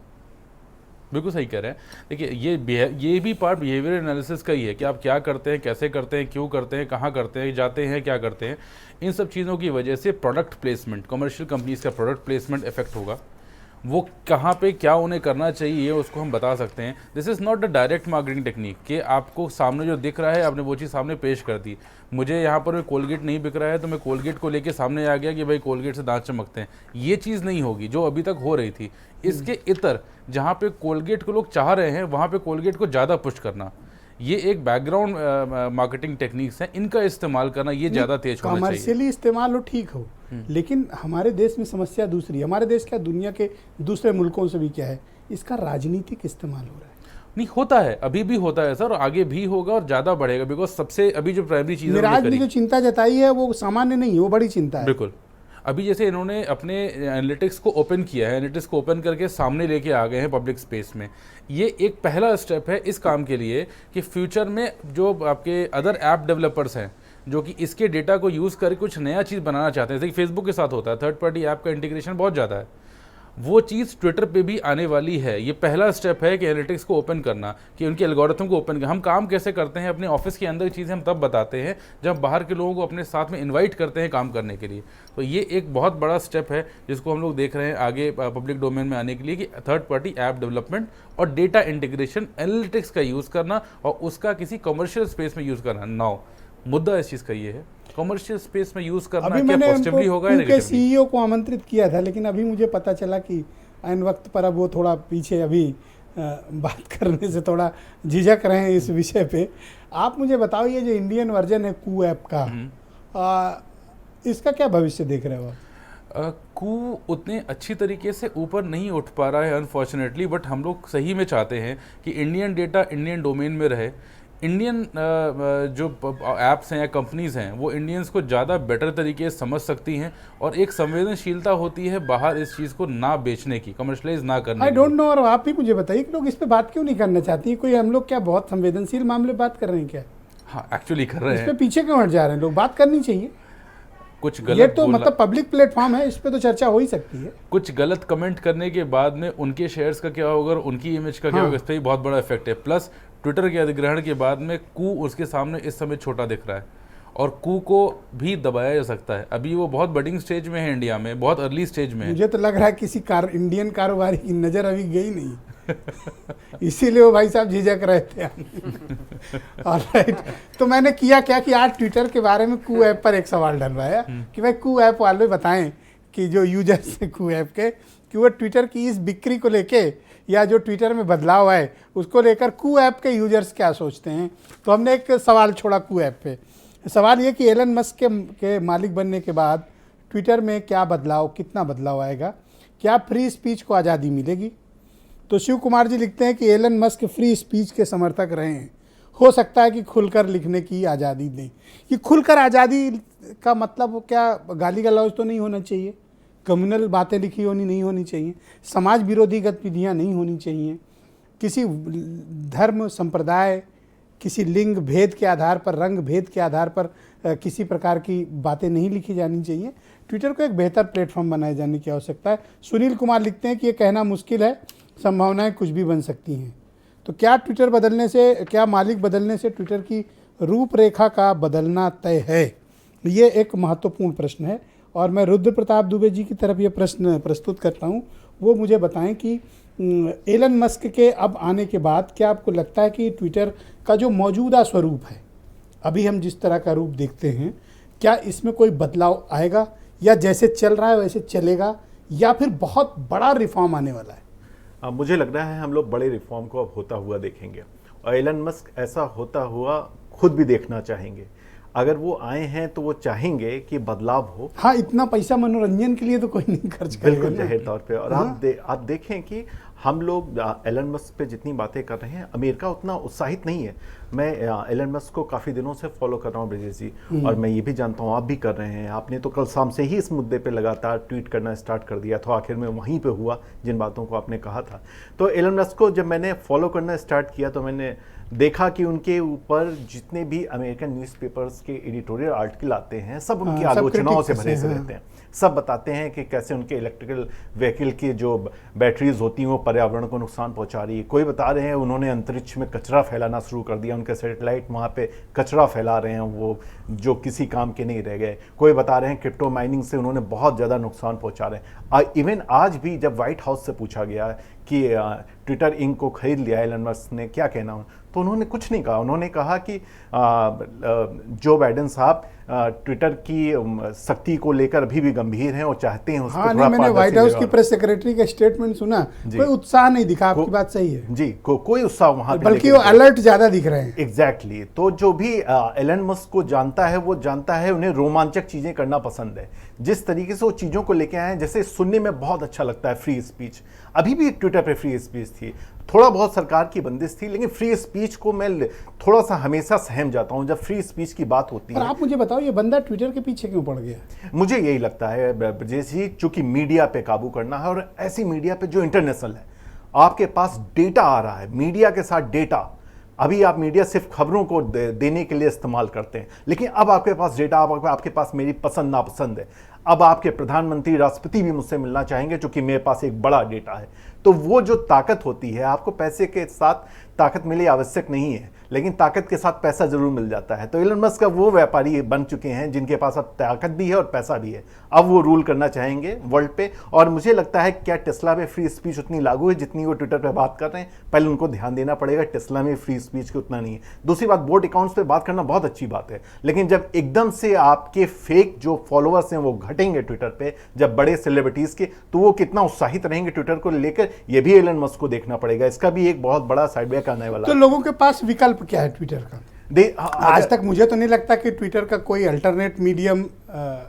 बिल्कुल सही कह रहे हैं। देखिए, ये भी पार्ट बिहेवियर एनालिसिस का ही है कि आप क्या करते हैं, कैसे करते हैं, क्यों करते हैं, कहाँ करते हैं, जाते हैं, क्या करते हैं। इन सब चीज़ों की वजह से प्रोडक्ट प्लेसमेंट, कमर्शियल कंपनीज का प्रोडक्ट प्लेसमेंट इफेक्ट होगा। वो कहाँ पे क्या उन्हें करना चाहिए उसको हम बता सकते हैं। This is not a direct marketing technique कि आपको सामने जो दिख रहा है आपने वो चीज़ सामने पेश कर दी। मुझे यहाँ पर कोलगेट नहीं बिक रहा है तो मैं कोलगेट को लेके सामने आ गया कि भाई कोलगेट से दांत चमकते हैं, ये चीज़ नहीं होगी जो अभी तक हो रही थी। इसके इतर जहाँ पे कोलगेट को लोग चाह रहे हैं वहाँ पे कोलगेट को ज़्यादा पुश करना, ये एक बैकग्राउंड मार्केटिंग टेक्निक्स हैं, इनका इस्तेमाल करना ये ज़्यादा तेज होना चाहिए। कमर्शियली इस्तेमाल हो ठीक हो, लेकिन हमारे देश में समस्या दूसरी है। हमारे देश क्या, दुनिया के दूसरे मुल्कों से भी क्या है, इसका राजनीतिक इस्तेमाल हो रहा है। नहीं होता है, अभी भी होता है सर, और आगे भी होगा और ज़्यादा बढ़ेगा। बिकॉज सबसे अभी जो प्राइमरी चीज़ मिराज ने जो चिंता जताई है वो सामान्य नहीं है, वो बड़ी चिंता है। बिल्कुल। अभी जैसे इन्होंने अपने एनालिटिक्स को ओपन किया है, एनालिटिक्स को ओपन करके सामने लेके आ गए हैं पब्लिक स्पेस में, ये एक पहला स्टेप है इस काम के लिए कि फ्यूचर में जो आपके अदर ऐप डेवलपर्स हैं जो कि इसके डेटा को यूज़ करके कुछ नया चीज़ बनाना चाहते हैं, जैसे कि फेसबुक के साथ होता है, थर्ड पार्टी ऐप का इंटीग्रेशन बहुत ज़्यादा है, वो चीज़ ट्विटर पे भी आने वाली है। ये पहला स्टेप है कि एनालिटिक्स को ओपन करना, कि उनके एल्गोरिथम को ओपन करना। हम काम कैसे करते हैं अपने ऑफिस के अंदर चीज़ें हम तब बताते हैं जब बाहर के लोगों को अपने साथ में इनवाइट करते हैं काम करने के लिए। तो ये एक बहुत बड़ा स्टेप है जिसको हम लोग देख रहे हैं आगे पब्लिक डोमेन में आने के लिए, कि थर्ड पार्टी ऐप डेवलपमेंट और डेटा इंटीग्रेशन, एनालिटिक्स का यूज़ करना और उसका किसी कमर्शियल स्पेस में यूज़ करना। नाउ मुद्दा इस चीज़ का ये है, कमर्शियल स्पेस में यूज़ करना क्या पॉजिटिवली होगा या नेगेटिवली। सीईओ को आमंत्रित किया था, लेकिन अभी मुझे पता चला कि ऐन वक्त पर अब वो थोड़ा पीछे अभी बात करने से थोड़ा झिझक रहे हैं इस विषय पे। आप मुझे बताओ, ये जो इंडियन वर्जन है कू ऐप का, इसका क्या भविष्य देख रहे हो? कू उतने अच्छी तरीके से ऊपर नहीं उठ पा रहा है अनफॉर्चुनेटली, बट हम लोग सही में चाहते हैं कि इंडियन डेटा इंडियन डोमेन में रहे। इंडियन जो ऐप्स हैं या कंपनीज हैं वो इंडियंस को ज़्यादा बेटर तरीके से समझ सकती हैं और एक संवेदनशीलता होती है बाहर इस चीज़ को ना बेचने की, कमर्शलाइज ना करने आई की। डोंट नो, और आप भी मुझे बताइए कि लोग इस पे बात क्यों नहीं करना चाहती हैं? कोई हम लोग क्या बहुत संवेदनशील मामले बात कर रहे हैं क्या? हाँ, एक्चुअली कर रहे इस पे हैं। पीछे क्यों हट जा रहे हैं लोग? बात करनी चाहिए। कुछ ये गलत तो बोला, मतलब पब्लिक प्लेटफॉर्म है, इस पे तो चर्चा हो ही सकती है। कुछ गलत कमेंट करने के बाद में उनके शेयर्स का क्या होगा और उनकी इमेज का क्या हाँ। होगा, इस पर भी बहुत बड़ा इफेक्ट है। प्लस ट्विटर के अधिग्रहण के बाद में कू उसके सामने इस समय छोटा दिख रहा है और कू को भी दबाया जा सकता है। अभी वो बहुत बडिंग स्टेज में है, इंडिया में बहुत अर्ली स्टेज में है। मुझे तो लग रहा है किसी इंडियन कारोबारी की नज़र अभी गई नहीं इसीलिए वो भाई साहब झिझक रहे थे। ऑलराइट, तो मैंने किया क्या कि आज ट्विटर के बारे में कू ऐप पर एक सवाल डलवाया कि भाई कू ऐप वाले बताएं कि जो यूजर्स हैं कू ऐप के, कि वो ट्विटर की इस बिक्री को लेके या जो ट्विटर में बदलाव है उसको लेकर कू ऐप के यूजर्स क्या सोचते हैं। तो हमने एक सवाल छोड़ा कू ऐप पे। सवाल ये कि एलन मस्क के मालिक बनने के बाद ट्विटर में क्या बदलाव, कितना बदलाव आएगा, क्या फ्री स्पीच को आज़ादी मिलेगी। तो शिव कुमार जी लिखते हैं कि एलन मस्क फ्री स्पीच के समर्थक रहे हैं, हो सकता है कि खुलकर लिखने की आज़ादी दें। कि खुलकर आज़ादी का मतलब क्या गाली गलौज तो नहीं होना चाहिए, कम्युनल बातें लिखी होनी नहीं होनी चाहिए, समाज विरोधी गतिविधियाँ नहीं होनी चाहिए, किसी धर्म संप्रदाय, किसी लिंग भेद के आधार पर, रंग भेद के आधार पर किसी प्रकार की बातें नहीं लिखी जानी चाहिए। ट्विटर को एक बेहतर प्लेटफॉर्म बनाए जाने की आवश्यकता है। सुनील कुमार लिखते हैं कि ये कहना मुश्किल है, संभावनाएं कुछ भी बन सकती हैं। तो क्या ट्विटर बदलने से, क्या मालिक बदलने से ट्विटर की रूपरेखा का बदलना तय है? ये एक महत्वपूर्ण प्रश्न है और मैं रुद्र प्रताप दुबे जी की तरफ ये प्रश्न प्रस्तुत करता हूँ। वो मुझे बताएं कि एलन मस्क के अब आने के बाद क्या आपको लगता है कि ट्विटर का जो मौजूदा स्वरूप है, अभी हम जिस तरह का रूप देखते हैं, क्या इसमें कोई बदलाव आएगा या जैसे चल रहा है वैसे चलेगा या फिर बहुत बड़ा रिफॉर्म आने वाला है? मुझे लग रहा है हम लोग बड़े रिफॉर्म को अब होता हुआ देखेंगे और एलन मस्क ऐसा होता हुआ खुद भी देखना चाहेंगे। अगर वो आए हैं तो वो चाहेंगे कि बदलाव हो। हाँ, इतना पैसा मनोरंजन के लिए तो कोई नहीं खर्च करेगा। बिल्कुल जाहिर तौर पे। और आप देखें कि हम लोग एलन मस्क पे जितनी बातें कर रहे हैं, अमेरिका उतना उत्साहित नहीं है। मैं एलन मस्क को काफ़ी दिनों से फॉलो कर रहा हूँ ब्रजेश जी, और मैं ये भी जानता हूँ आप भी कर रहे हैं। आपने तो कल शाम से ही इस मुद्दे पे लगातार ट्वीट करना स्टार्ट कर दिया था, आखिर में वहीं पे हुआ जिन बातों को आपने कहा था। तो एलन मस्क को जब मैंने फॉलो करना स्टार्ट किया तो मैंने देखा कि उनके ऊपर जितने भी अमेरिकन न्यूज़पेपर्स के एडिटोरियल आर्टिकल आते हैं, सब उनकी आलोचनाओं से भरे से रहते हैं। सब बताते हैं कि कैसे उनके इलेक्ट्रिकल व्हीकल की जो बैटरीज होती हैं वो पर्यावरण को नुकसान पहुंचा रही है। कोई बता रहे हैं उन्होंने अंतरिक्ष में कचरा फैलाना शुरू कर दिया, उनके सैटेलाइट वहाँ पे कचरा फैला रहे हैं वो, जो किसी काम के नहीं रह गए। कोई बता रहे हैं क्रिप्टो माइनिंग से उन्होंने बहुत ज़्यादा नुकसान पहुँचा रहे हैं। इवन आज भी जब व्हाइट हाउस से पूछा गया कि ट्विटर इंक को खरीद लिया एलन मस्क ने, क्या कहना, तो उन्होंने कुछ नहीं कहा। उन्होंने कहा कि जो बाइडेन साहब ट्विटर की शक्ति को लेकर अभी भी गंभीर हैं और चाहते हैं उसको हाँ, थोड़ा मैंने व्हाइट हाउस की प्रेस सेक्रेटरी का स्टेटमेंट सुना, कोई उत्साह नहीं दिखा। आपकी बात सही है जी, कोई उत्साह वहां पे, बल्कि वो अलर्ट ज्यादा दिख रहे हैं। एग्जैक्टली। तो जो भी एलन मस्क को जानता है वो जानता है उन्हें रोमांचक चीजें करना पसंद है। जिस तरीके से वो चीजों को लेके आए हैं, जैसे सुनने में बहुत अच्छा लगता है फ्री स्पीच। अभी भी ट्विटर पे फ्री स्पीच थी, थोड़ा बहुत सरकार की बंदिश थी, लेकिन फ्री स्पीच को मैं थोड़ा सा हमेशा सहम जाता हूं जब फ्री स्पीच की बात होती है। आप मुझे बताओ, ये बंदा ट्विटर के पीछे क्यों पड़ गया? मुझे यही लगता है ब्रजेश जी, चूंकि मीडिया पे काबू करना है, और ऐसी मीडिया पे जो इंटरनेशनल है, आपके पास डेटा आ रहा है, मीडिया के साथ डेटा। अभी आप मीडिया सिर्फ खबरों को देने के लिए इस्तेमाल करते हैं, लेकिन अब आपके पास डेटा, आपके पास मेरी पसंद नापसंद है। अब आपके प्रधानमंत्री, राष्ट्रपति भी मुझसे मिलना चाहेंगे, क्योंकि मेरे पास एक बड़ा डेटा है। तो वो जो ताकत होती है, आपको पैसे के साथ ताकत मिले आवश्यक नहीं है, लेकिन ताकत के साथ पैसा जरूर मिल जाता है। तो एलन मस्क का वो व्यापारी बन चुके हैं जिनके पास अब ताकत भी है और पैसा भी है। अब वो रूल करना चाहेंगे वर्ल्ड पे। और मुझे लगता है क्या टेस्ला पे फ्री स्पीच उतनी लागू है जितनी वो ट्विटर पे बात कर रहे हैं? पहले उनको ध्यान देना पड़ेगा, टेस्ला में फ्री स्पीच की उतना नहीं है। दूसरी बात, बोट अकाउंट्स पे बात करना बहुत अच्छी बात है, लेकिन जब एकदम से आपके फेक जो फॉलोअर्स हैं वो घटेंगे ट्विटर पे, जब बड़े सेलिब्रिटीज के, तो वो कितना उत्साहित रहेंगे ट्विटर को लेकर, ये भी एलन मस्क को देखना पड़ेगा। इसका भी एक बहुत बड़ा साइडबैक आने वाला तो है। लोगों के पास विकल्प क्या है ट्विटर का? आज तक मुझे तो नहीं लगता कि ट्विटर का कोई अल्टरनेट मीडियम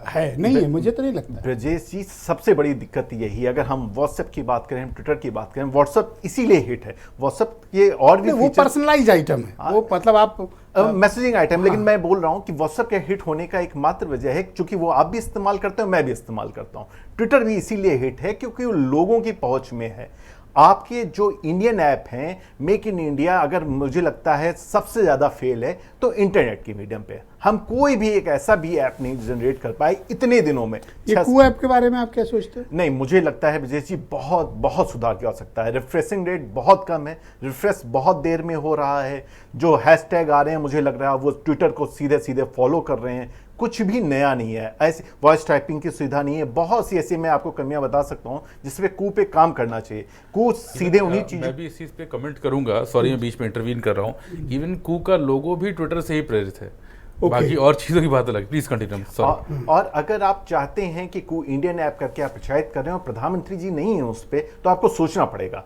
है, नहीं है, मुझे तो नहीं लगता। ब्रजेश जी, सबसे बड़ी दिक्कत यही है, अगर हम व्हाट्सएप की बात करें, हम ट्विटर की बात करें, व्हाट्सएप इसीलिए हिट है। व्हाट्सएप ये और भी वो पर्सनलाइज आइटम है, वो मतलब आप मैसेजिंग आइटम, लेकिन मैं बोल रहा हूं कि व्हाट्सएप के हिट होने का एकमात्र वजह है क्योंकि वो आप भी इस्तेमाल करते हो, मैं भी इस्तेमाल करता हूं। ट्विटर भी इसीलिए हिट है क्योंकि वो लोगों की पहुंच में है। आपके जो इंडियन ऐप हैं, मेक इन इंडिया, अगर मुझे लगता है सबसे ज्यादा फेल है तो इंटरनेट के मीडियम पे। हम कोई भी एक ऐसा भी ऐप नहीं जनरेट कर पाए इतने दिनों में। ये कू ऐप के बारे में आप क्या सोचते हो? नहीं, मुझे लगता है विजय जी बहुत बहुत सुधार किया जा सकता है। रिफ्रेशिंग रेट बहुत कम है, रिफ्रेश बहुत देर में हो रहा है। जो हैशटैग आ रहे हैं, मुझे लग रहा है वो ट्विटर को सीधे सीधे फॉलो कर रहे हैं। कुछ भी नया नहीं है, ऐसी वॉइस टाइपिंग की सुविधा नहीं है। बहुत सी ऐसी मैं आपको कमियां बता सकता हूं जिसपे कू पे काम करना चाहिए। कू सीधे उन्हीं चीजों, मैं भी इस चीज़ पे कमेंट करूंगा, सॉरी मैं बीच में इंटरवीन कर रहा हूँ। इवन कू का लोगो भी ट्विटर से ही प्रेरित है। बाकी और चीज़ों की बात अलग, प्लीज कंटिन्यू। और अगर आप चाहते हैं कि कू इंडियन ऐप करके आप प्रचारित कर रहे हो, प्रधानमंत्री जी नहीं है उस पर, तो आपको सोचना पड़ेगा।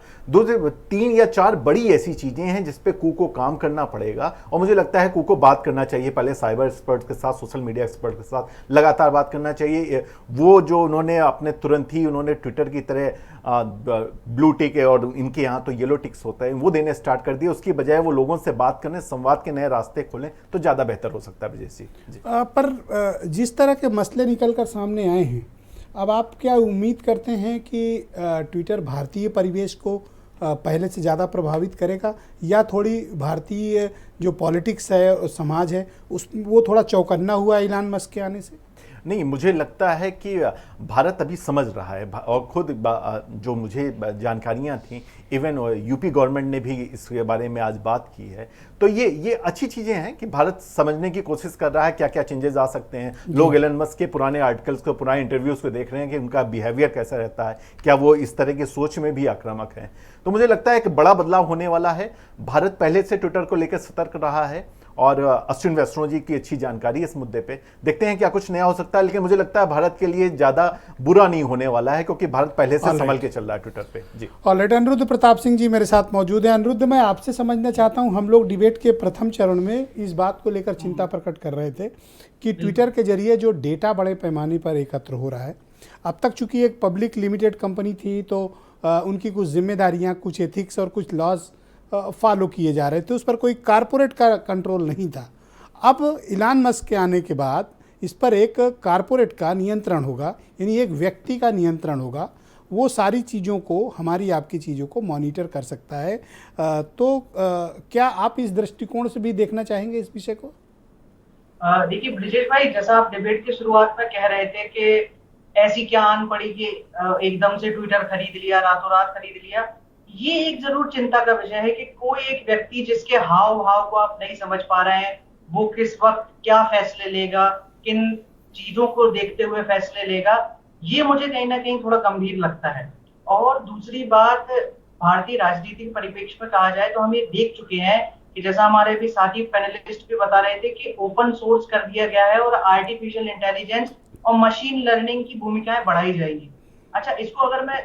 3 या 4 बड़ी ऐसी चीजें हैं जिसपे कू को काम करना पड़ेगा। और मुझे लगता है कू को बात करना चाहिए पहले साइबर एक्सपर्ट के साथ, सोशल मीडिया एक्सपर्ट के साथ लगातार बात करना चाहिए। वो जो उन्होंने अपने तुरंत ही उन्होंने ट्विटर की तरह ब्लू टिक है और इनके यहाँ तो येलो टिक्स होता है, वो देने स्टार्ट कर दिए। उसकी बजाय वो लोगों से बात करने, संवाद के नए रास्ते खोलें तो ज़्यादा बेहतर हो सकता है विजय जी। पर जिस तरह के मसले निकल कर सामने आए हैं, अब आप क्या उम्मीद करते हैं कि ट्विटर भारतीय परिवेश को पहले से ज़्यादा प्रभावित करेगा, या थोड़ी भारतीय जो पॉलिटिक्स है, समाज है, उस वो थोड़ा चौकन्ना हुआ इलान मस्क के आने से? नहीं, मुझे लगता है कि भारत अभी समझ रहा है, और खुद जो मुझे जानकारियां थी, इवन यूपी गवर्नमेंट ने भी इसके बारे में आज बात की है। तो ये अच्छी चीज़ें हैं कि भारत समझने की कोशिश कर रहा है क्या क्या चेंजेस आ सकते हैं। लोग एलन मस्क के पुराने आर्टिकल्स को, पुराने इंटरव्यूज़ को देख रहे हैं कि उनका बिहेवियर कैसा रहता है, क्या वो इस तरह की सोच में भी आक्रामक है। तो मुझे लगता है कि बड़ा बदलाव होने वाला है। भारत पहले से ट्विटर को लेकर सतर्क रहा है और अश्विन वैष्णव जी की अच्छी जानकारी इस मुद्दे पे। देखते हैं क्या कुछ नया हो सकता है, लेकिन मुझे लगता है भारत के लिए ज़्यादा बुरा नहीं होने वाला है क्योंकि भारत पहले से संभल के चल रहा है ट्विटर पे। जी, ऑलराइट, अनिरुद्ध प्रताप सिंह जी मेरे साथ मौजूद हैं। अनिरुद्ध, मैं आपसे समझना चाहता हूं, हम लोग डिबेट के प्रथम चरण में इस बात को लेकर चिंता प्रकट कर रहे थे कि ट्विटर के जरिए जो डेटा बड़े पैमाने पर एकत्र हो रहा है, अब तक चूंकि एक पब्लिक लिमिटेड कंपनी थी तो उनकी कुछ जिम्मेदारियां, कुछ एथिक्स और कुछ लॉज फॉलो किए जा रहे थे, उस पर कोई कारपोरेट का कंट्रोल नहीं था। अब इलान मस्क के आने के बाद इस पर एक कारपोरेट का नियंत्रण होगा, यानी एक व्यक्ति का नियंत्रण होगा। वो सारी चीज़ों को, हमारी आपकी चीज़ों को मॉनिटर कर सकता है। क्या आप इस दृष्टिकोण से भी देखना चाहेंगे इस विषय को? देखिए ब्रिजेश भाई, जैसा आप डिबेट की शुरुआत में कह रहे थे कि ऐसी क्या आन पड़ी कि एकदम से ट्विटर खरीद लिया, रातों रात खरीद लिया, ये एक जरूर चिंता का विषय है कि कोई एक व्यक्ति जिसके हाव भाव को आप नहीं समझ पा रहे हैं, वो किस वक्त क्या फैसले लेगा, किन चीजों को देखते हुए फैसले लेगा, ये मुझे कहीं ना कहीं थोड़ा गंभीर लगता है। और दूसरी बात, भारतीय राजनीतिक परिप्रेक्ष्य में कहा जाए तो हम ये देख चुके हैं कि जैसा हमारे भी साथी पैनलिस्ट भी बता रहे थे कि ओपन सोर्स कर दिया गया है और आर्टिफिशियल इंटेलिजेंस और मशीन लर्निंग की भूमिकाएं बढ़ाई जाएगी। अच्छा, इसको अगर मैं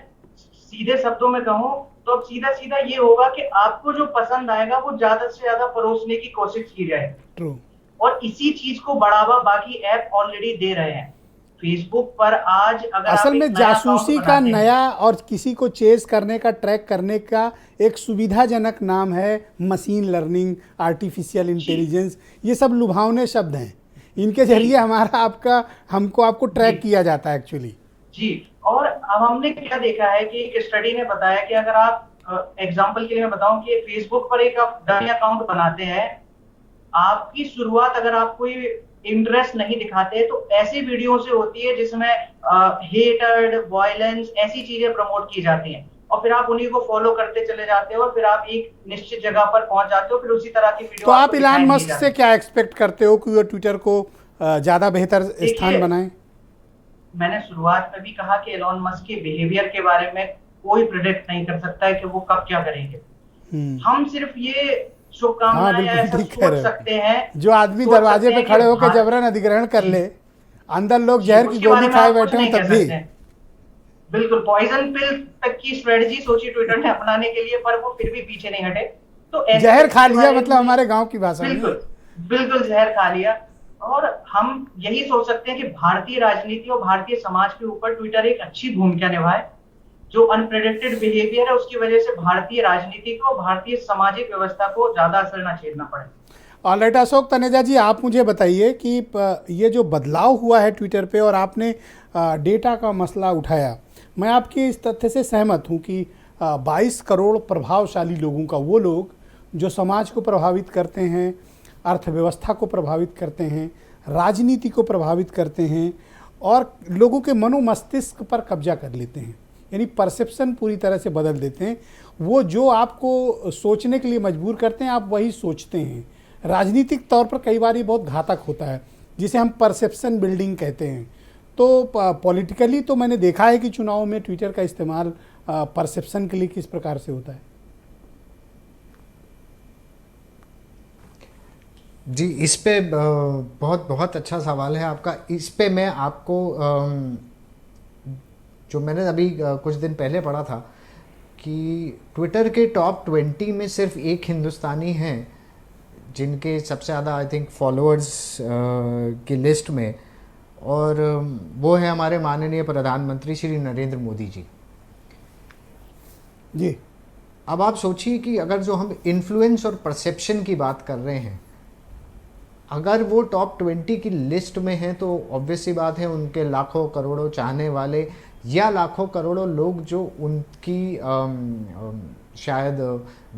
सीधे शब्दों में कहूं तो अब सीधा सीधा ये होगा कि आपको जो पसंद आएगा वो ज्यादा से ज्यादा परोसने की कोशिश की जाए। ट्रू। और इसी चीज को बढ़ावा बाकी ऐप ऑलरेडी दे रहे हैं। फेसबुक पर आज अगर असल में जासूसी का नया और किसी को चेस करने का, ट्रैक करने का एक सुविधाजनक नाम है मशीन लर्निंग, आर्टिफिशियल इंटेलिजेंस। ये सब लुभावने शब्द हैं, इनके जरिए हमारा आपको ट्रैक किया जाता है एक्चुअली जी। और अब हमने क्या देखा है कि एक स्टडी ने बताया कि अगर आप एग्जांपल के लिए मैं बताऊं कि फेसबुक पर एक आप डमी अकाउंट बनाते हैं, आपकी शुरुआत अगर आप कोई इंटरेस्ट नहीं दिखाते तो ऐसी वीडियो से होती है जिसमें हेटेड, वायलेंस, ऐसी चीजें प्रमोट की जाती हैं और फिर आप उन्हीं को फॉलो करते चले जाते हो और फिर आप एक निश्चित जगह पर पहुंच जाते हो, फिर उसी तरह की वीडियो। तो आप इलान मस्क से क्या एक्सपेक्ट करते हो कि वो ट्विटर को ज्यादा बेहतर स्थान बनाए? मैंने शुरुआत में भी कहा कि एलन मस्क के बिहेवियर के बारे में कोई प्रेडिक्ट नहीं कर सकता है कि वो कब क्या करेंगे। हम सिर्फ ये शुभकामनाएं ऐसा सोच सकते हैं, जो आदमी दरवाजे पे खड़े होकर जबरन अधिग्रहण कर ले, अंदर लोग जहर की गोली खाए बैठे हो तब भी। बिल्कुल, पॉइजन पिल तक की स्ट्रेटजी सोची ट्विटर ने अपनाने के लिए, पर वो फिर भी पीछे नहीं हटे। तो जहर खा लिया मतलब हमारे गांव की भाषा में। बिल्कुल जहर खा लिया। और हम यही सोच सकते हैं कि भारतीय राजनीति और भारतीय समाज के ऊपर ट्विटर एक अच्छी भूमिका निभाए। जो अनप्रेडिक्टेड बिहेवियर है उसकी वजह से भारतीय राजनीति को, भारतीय सामाजिक व्यवस्था को ज्यादा असर न झेलना पड़े। ऑलराइट अशोक तनेजा जी, आप मुझे बताइए कि ये जो बदलाव हुआ है ट्विटर पे और आपने डेटा का मसला उठाया, मैं आपके इस तथ्य से सहमत हूँ कि 22 करोड़ प्रभावशाली लोगों का, वो लोग जो समाज को प्रभावित करते हैं, अर्थव्यवस्था को प्रभावित करते हैं, राजनीति को प्रभावित करते हैं और लोगों के मनोमस्तिष्क पर कब्जा कर लेते हैं, यानी परसेप्शन पूरी तरह से बदल देते हैं। वो जो आपको सोचने के लिए मजबूर करते हैं, आप वही सोचते हैं। राजनीतिक तौर पर कई बार ये बहुत घातक होता है, जिसे हम परसेप्शन बिल्डिंग कहते हैं। तो पॉलिटिकली तो मैंने देखा है कि चुनाव में ट्विटर का इस्तेमाल परसेप्शन के लिए किस प्रकार से होता है। जी, इस पे बहुत बहुत अच्छा सवाल है आपका। इस पे मैं आपको जो मैंने अभी कुछ दिन पहले पढ़ा था कि ट्विटर के टॉप 20 में सिर्फ एक हिंदुस्तानी हैं जिनके सबसे ज़्यादा आई थिंक फॉलोअर्स की लिस्ट में, और वो है हमारे माननीय प्रधानमंत्री श्री नरेंद्र मोदी जी। जी, अब आप सोचिए कि अगर जो हम इन्फ्लुएंस और परसेप्शन की बात कर रहे हैं, अगर वो टॉप 20 की लिस्ट में हैं तो ऑब्वियस सी बात है उनके लाखों करोड़ों चाहने वाले या लाखों करोड़ों लोग जो उनकी शायद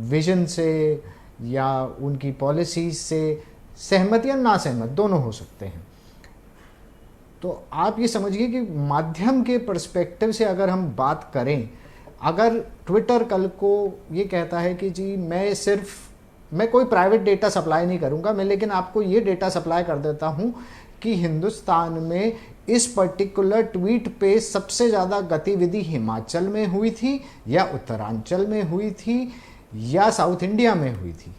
विजन से या उनकी पॉलिसीज से सहमत या ना सहमत दोनों हो सकते हैं। तो आप ये समझिए कि माध्यम के पर्सपेक्टिव से अगर हम बात करें, अगर ट्विटर कल को ये कहता है कि जी मैं कोई प्राइवेट डेटा सप्लाई नहीं करूंगा, मैं लेकिन आपको ये डेटा सप्लाई कर देता हूं कि हिंदुस्तान में इस पर्टिकुलर ट्वीट पे सबसे ज़्यादा गतिविधि हिमाचल में हुई थी या उत्तरांचल में हुई थी या साउथ इंडिया में हुई थी,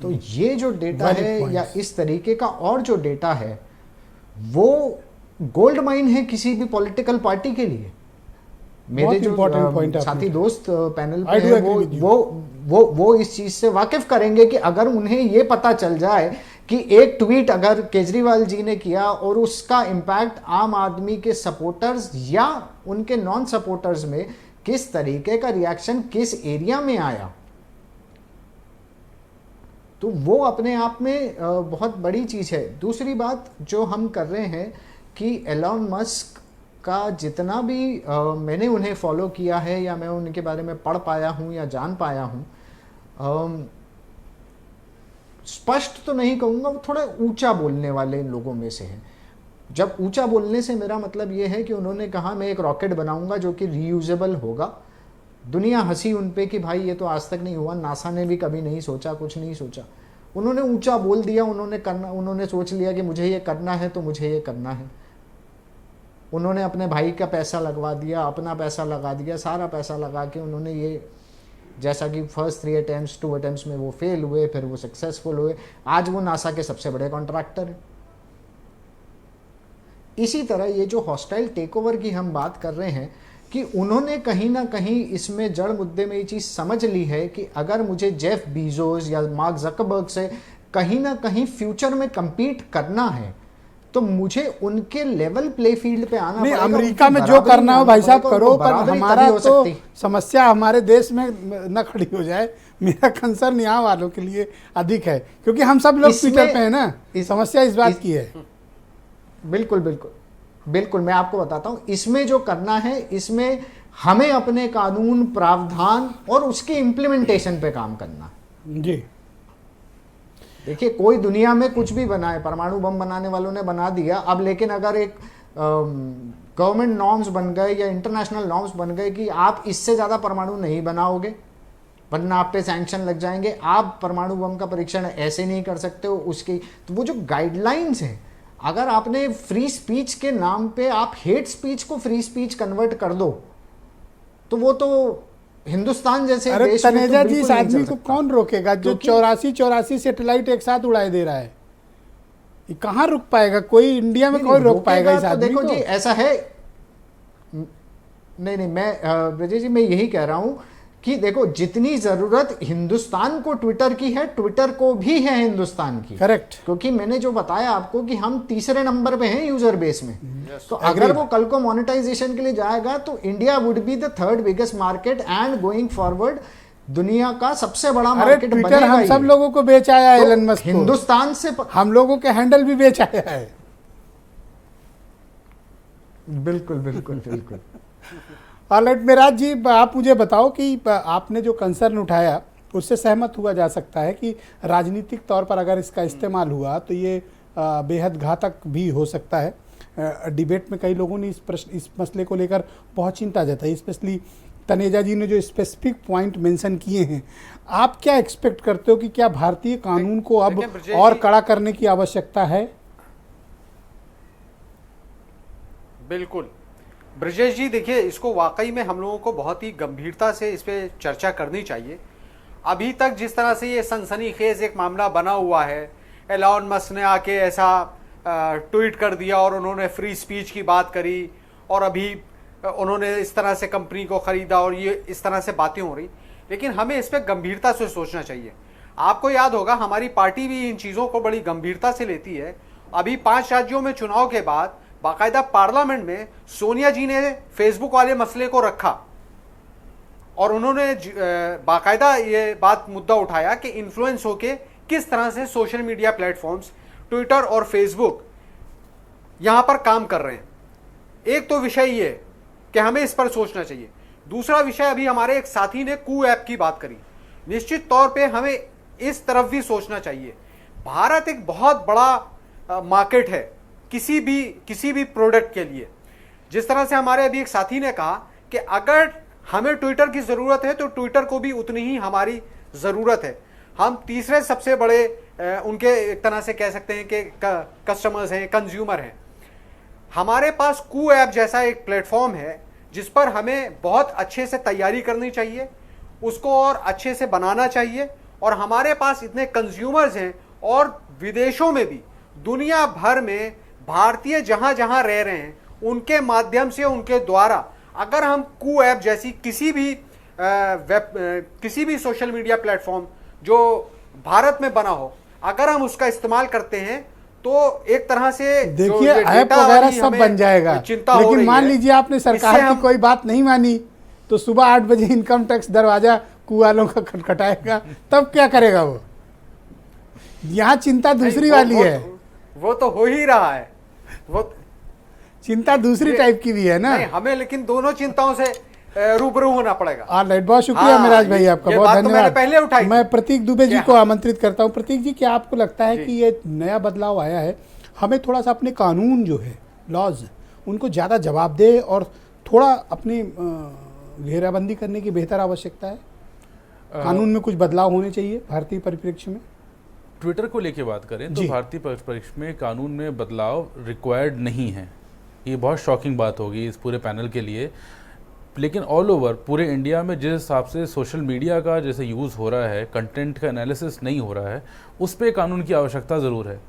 तो ये जो डेटा है या इस तरीके का और जो डेटा है वो गोल्ड माइन है किसी भी पॉलिटिकल पार्टी के लिए। मेरे जो साथी दोस्त पैनल पे हैं वो इस चीज से वाकिफ करेंगे कि अगर उन्हें ये पता चल जाए कि एक ट्वीट अगर केजरीवाल जी ने किया और उसका इम्पैक्ट आम आदमी के सपोर्टर्स या उनके नॉन सपोर्टर्स में किस तरीके का रिएक्शन किस एरिया में आया, तो वो अपने आप में बहुत बड़ी चीज है। दूसरी बात जो हम कर रहे हैं कि एलॉन मस्क का जितना भी मैंने उन्हें फॉलो किया है या मैं उनके बारे में पढ़ पाया हूँ या जान पाया हूँ, स्पष्ट तो नहीं कहूँगा, वो थोड़ा ऊंचा बोलने वाले लोगों में से हैं। जब ऊंचा बोलने से मेरा मतलब ये है कि उन्होंने कहा मैं एक रॉकेट बनाऊंगा जो कि रीयूजेबल होगा। दुनिया हंसी उन पे कि भाई ये तो आज तक नहीं हुआ, नासा ने भी कभी नहीं सोचा, कुछ नहीं सोचा। उन्होंने ऊंचा बोल दिया, उन्होंने सोच लिया कि मुझे ये करना है तो मुझे ये करना है। उन्होंने अपने भाई का पैसा लगवा दिया, अपना पैसा लगा दिया, सारा पैसा लगा के उन्होंने ये, जैसा कि फर्स्ट 3 अटेम्प्ट्स 2 अटेम्प्ट्स में वो फेल हुए, फिर वो सक्सेसफुल हुए, आज वो नासा के सबसे बड़े कॉन्ट्रैक्टर हैं। इसी तरह ये जो हॉस्टाइल टेकओवर की हम बात कर रहे हैं कि उन्होंने कहीं ना कहीं इसमें जड़ मुद्दे में ये चीज़ समझ ली है कि अगर मुझे जेफ बीजोस या मार्क जकरबर्ग से कहीं ना कहीं फ्यूचर में compete करना है तो मुझे उनके लेवल प्ले फील्ड पे आना नहीं, पड़ेगा। अमेरिका में जो करना हो भाई साहब करो, पर हमारा तो सकती। समस्या हमारे देश में न खड़ी हो जाए। मेरा कंसर्न यहाँ वालों के लिए अधिक है, क्योंकि हम सब लोग ट्विटर पे हैं ना, समस्या इस बात की है। बिल्कुल बिल्कुल बिल्कुल, मैं आपको बताता हूँ इसमें जो करना है, इसमें हमें अपने कानून प्रावधान और उसके इम्प्लीमेंटेशन पे काम करना जी। देखिए, कोई दुनिया में कुछ भी बनाए, परमाणु बम बनाने वालों ने बना दिया, अब लेकिन अगर एक गवर्नमेंट नॉर्म्स बन गए या इंटरनेशनल नॉर्म्स बन गए कि आप इससे ज़्यादा परमाणु नहीं बनाओगे वरना आप पे सैंक्शन लग जाएंगे, आप परमाणु बम का परीक्षण ऐसे नहीं कर सकते हो, उसकी तो वो जो गाइडलाइंस हैं, अगर आपने फ्री स्पीच के नाम पे आप हेट स्पीच को फ्री स्पीच कन्वर्ट कर दो तो वो तो हिंदुस्तान जैसे अरे देश में तो तनेजा जी, बिल्कुल इस नहीं आदमी चल को सकता। कौन रोकेगा जो 84 सैटेलाइट एक साथ उड़ाए दे रहा है? ये कहाँ रुक पाएगा? कोई इंडिया में कोई रोक पाएगा इस तो आदमी देखो को? जी, ऐसा है, नहीं मैं ब्रजेश जी मैं यही कह रहा हूं कि देखो जितनी जरूरत हिंदुस्तान को ट्विटर की है, ट्विटर को भी है हिंदुस्तान की। करेक्ट। क्योंकि मैंने जो बताया आपको कि हम तीसरे नंबर पे हैं यूजर बेस में। तो अगर Agreed. वो कल को मोनेटाइजेशन के लिए जाएगा तो India would be the third biggest market and going forward दुनिया का सबसे बड़ा अरे मार्केट ट्विटर बनेगा हम ये। सब लोगों को बेच आया है तो एलन मस्क को। हिंदुस्तान से हम लोगों के हैंडल भी बेच आया है। बिल्कुल बिल्कुल बिल्कुल। ऑलराइट मेराज जी, आप मुझे बताओ कि आपने जो कंसर्न उठाया उससे सहमत हुआ जा सकता है कि राजनीतिक तौर पर अगर इसका इस्तेमाल हुआ तो ये बेहद घातक भी हो सकता है। डिबेट में कई लोगों ने इस मसले को लेकर बहुत चिंता जताई, स्पेशली तनेजा जी ने जो स्पेसिफिक पॉइंट मेंशन किए हैं। आप क्या एक्सपेक्ट करते हो कि क्या भारतीय कानून को अब देखिए, ब्रजेश और जी- कड़ा करने की आवश्यकता है? बिल्कुल ब्रजेश जी, देखिए इसको वाकई में हम लोगों को बहुत ही गंभीरता से इस पे चर्चा करनी चाहिए। अभी तक जिस तरह से ये सनसनीखेज एक मामला बना हुआ है, एलॉन मस्क ने आके ऐसा ट्वीट कर दिया और उन्होंने फ्री स्पीच की बात करी, और अभी उन्होंने इस तरह से कंपनी को खरीदा, और ये इस तरह से बातें हो रही। लेकिन हमें इस पर गंभीरता से सोचना चाहिए। आपको याद होगा हमारी पार्टी भी इन चीज़ों को बड़ी गंभीरता से लेती है। अभी 5 राज्यों में चुनाव के बाद बाकायदा पार्लियामेंट में सोनिया जी ने फेसबुक वाले मसले को रखा, और उन्होंने बाकायदा ये बात मुद्दा उठाया कि इन्फ्लुएंस होके किस तरह से सोशल मीडिया प्लेटफॉर्म्स ट्विटर और फेसबुक यहां पर काम कर रहे हैं। एक तो विषय ये कि हमें इस पर सोचना चाहिए। दूसरा विषय, अभी हमारे एक साथी ने कू ऐप की बात करी। निश्चित तौर पे हमें इस तरफ भी सोचना चाहिए। भारत एक बहुत बड़ा मार्केट है किसी भी प्रोडक्ट के लिए। जिस तरह से हमारे अभी एक साथी ने कहा कि अगर हमें ट्विटर की ज़रूरत है तो ट्विटर को भी उतनी ही हमारी ज़रूरत है। हम तीसरे सबसे बड़े उनके एक तरह से कह सकते हैं कि कस्टमर्स हैं, कंज्यूमर हैं। हमारे पास कू ऐप जैसा एक प्लेटफॉर्म है जिस पर हमें बहुत अच्छे से तैयारी करनी चाहिए, उसको और अच्छे से बनाना चाहिए। और हमारे पास इतने कंज्यूमर्स हैं, और विदेशों में भी, दुनिया भर में भारतीय जहां जहां रह रहे हैं, उनके माध्यम से, उनके द्वारा अगर हम कू ऐप जैसी किसी भी सोशल मीडिया प्लेटफॉर्म जो भारत में बना हो, अगर हम उसका इस्तेमाल करते हैं तो एक तरह से देखिए ऐप वगैरह सब बन जाएगा। लेकिन मान लीजिए आपने सरकार की कोई बात नहीं मानी तो सुबह 8 बजे इनकम टैक्स दरवाजा कू वालों का खटखटाएगा, तब क्या करेगा वो? यहाँ चिंता दूसरी वाली है। वो तो हो ही रहा है। वो चिंता दूसरी टाइप की भी है ना। नहीं, हमें लेकिन दोनों चिंताओं से रूबरू होना पड़ेगा। ऑलराइट, बहुत शुक्रिया हाँ, मिराज भाई, आपका ये बहुत बात तो मैंने धन्यवाद। पहले उठाई थी। मैं प्रतीक दुबे जी को आमंत्रित करता हूँ। प्रतीक जी, क्या आपको लगता है जी। कि ये नया बदलाव आया है, हमें थोड़ा सा अपने कानून जो है, लॉज, उनको ज़्यादा जवाबदेह और थोड़ा अपनी घेराबंदी करने की बेहतर आवश्यकता है? कानून में कुछ बदलाव होने चाहिए भारतीय परिप्रेक्ष्य में? ट्विटर को लेके बात करें तो जी। भारतीय परिप्रेक्ष्य में कानून में बदलाव रिक्वायर्ड नहीं है। ये बहुत शॉकिंग बात होगी इस पूरे पैनल के लिए। लेकिन ऑल ओवर पूरे इंडिया में जिस हिसाब से सोशल मीडिया का जैसे यूज़ हो रहा है, कंटेंट का एनालिसिस नहीं हो रहा है, उस पर कानून की आवश्यकता ज़रूर है।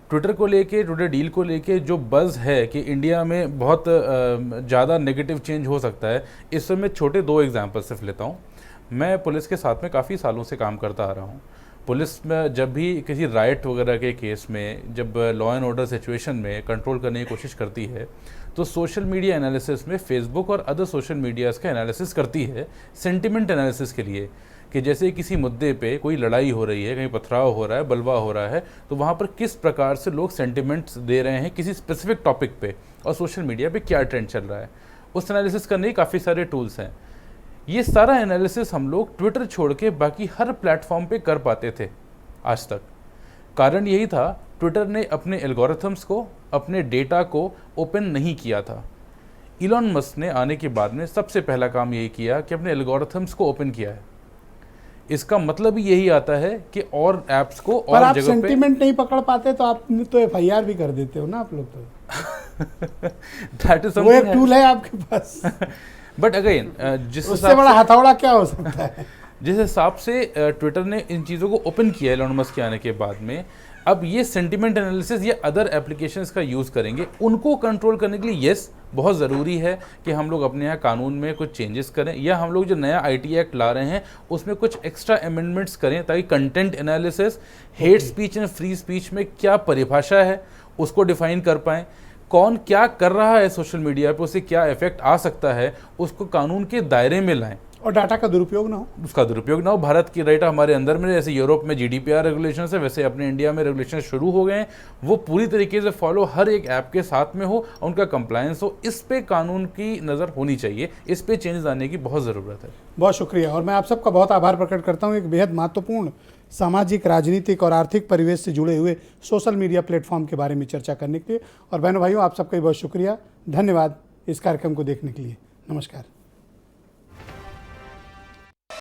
ट्विटर को लेके, ट्विटर डील को लेके जो बज़ है कि इंडिया में बहुत ज़्यादा नेगेटिव चेंज हो सकता है, इससे मैं छोटे 2 एग्जाम्पल सिर्फ लेता हूँ। मैं पुलिस के साथ में काफ़ी सालों से काम करता आ रहा हूँ। पुलिस में जब भी किसी राइट वगैरह के केस में, जब लॉ एंड ऑर्डर सिचुएशन में कंट्रोल करने की कोशिश करती है, तो सोशल मीडिया एनालिसिस में फेसबुक और अदर सोशल मीडियाज़ का एनालिसिस करती है सेंटिमेंट एनालिसिस के लिए, कि जैसे किसी मुद्दे पे कोई लड़ाई हो रही है, कहीं पथराव हो रहा है, बलवा हो रहा है, तो वहाँ पर किस प्रकार से लोग सेंटिमेंट्स दे रहे हैं किसी स्पेसिफिक टॉपिक पे, और सोशल मीडिया पे क्या ट्रेंड चल रहा है, उस एनालिसिस करने के काफ़ी सारे टूल्स हैं। ये सारा एनालिसिस हम लोग ट्विटर छोड़ के बाकी हर प्लेटफॉर्म पे कर पाते थे आज तक। कारण यही था, ट्विटर ने अपने एल्गोरिथम्स को, अपने डेटा को ओपन नहीं किया था। इलॉन मस्क ने आने के बाद में सबसे पहला काम यही किया कि अपने एल्गोरिथम्स को ओपन किया है। इसका मतलब ही यही आता है कि और ऐप्स को पर और आप जगह सेंटिमेंट नहीं पकड़ पाते तो आप तो FIR भी कर देते हो ना आप लोग तो। दैट इज वो एक टूल है आपके पास। बट अगेन जिस उससे बड़ा हथौड़ा क्या हो सकता है? जिस हिसाब से ट्विटर ने इन चीज़ों को ओपन किया एलन मस्क के आने के बाद में, अब ये सेंटिमेंट एनालिसिस ये अदर एप्लीकेशंस का यूज़ करेंगे, उनको कंट्रोल करने के लिए यस बहुत ज़रूरी है कि हम लोग अपने यहाँ कानून में कुछ चेंजेस करें, या हम लोग जो नया आईटी एक्ट ला रहे हैं उसमें कुछ एक्स्ट्रा अमेंडमेंट्स करें ताकि content analysis, hate speech and free speech में क्या परिभाषा है उसको डिफाइन कर पाएँ, कौन क्या कर रहा है सोशल मीडिया पे, उससे क्या इफेक्ट आ सकता है, उसको कानून के दायरे में लाएं और डाटा का दुरुपयोग ना हो, उसका दुरुपयोग ना हो। भारत की राइट हमारे अंदर में, जैसे यूरोप में जीडीपीआर रेगुलेशन है वैसे अपने इंडिया में रेगुलेशन शुरू हो गए हैं, वो पूरी तरीके से फॉलो हर एक ऐप के साथ में हो, उनका कंप्लायंस हो, इस पे कानून की नज़र होनी चाहिए, इस पे चेंज आने की बहुत ज़रूरत है। बहुत शुक्रिया। और मैं आप सबका बहुत आभार प्रकट करता हूँ एक बेहद महत्वपूर्ण सामाजिक, राजनीतिक और आर्थिक परिवेश से जुड़े हुए सोशल मीडिया प्लेटफॉर्म के बारे में चर्चा करने के लिए। और बहनों भाइयों, आप सबका भी बहुत शुक्रिया, धन्यवाद इस कार्यक्रम को देखने के लिए। नमस्कार।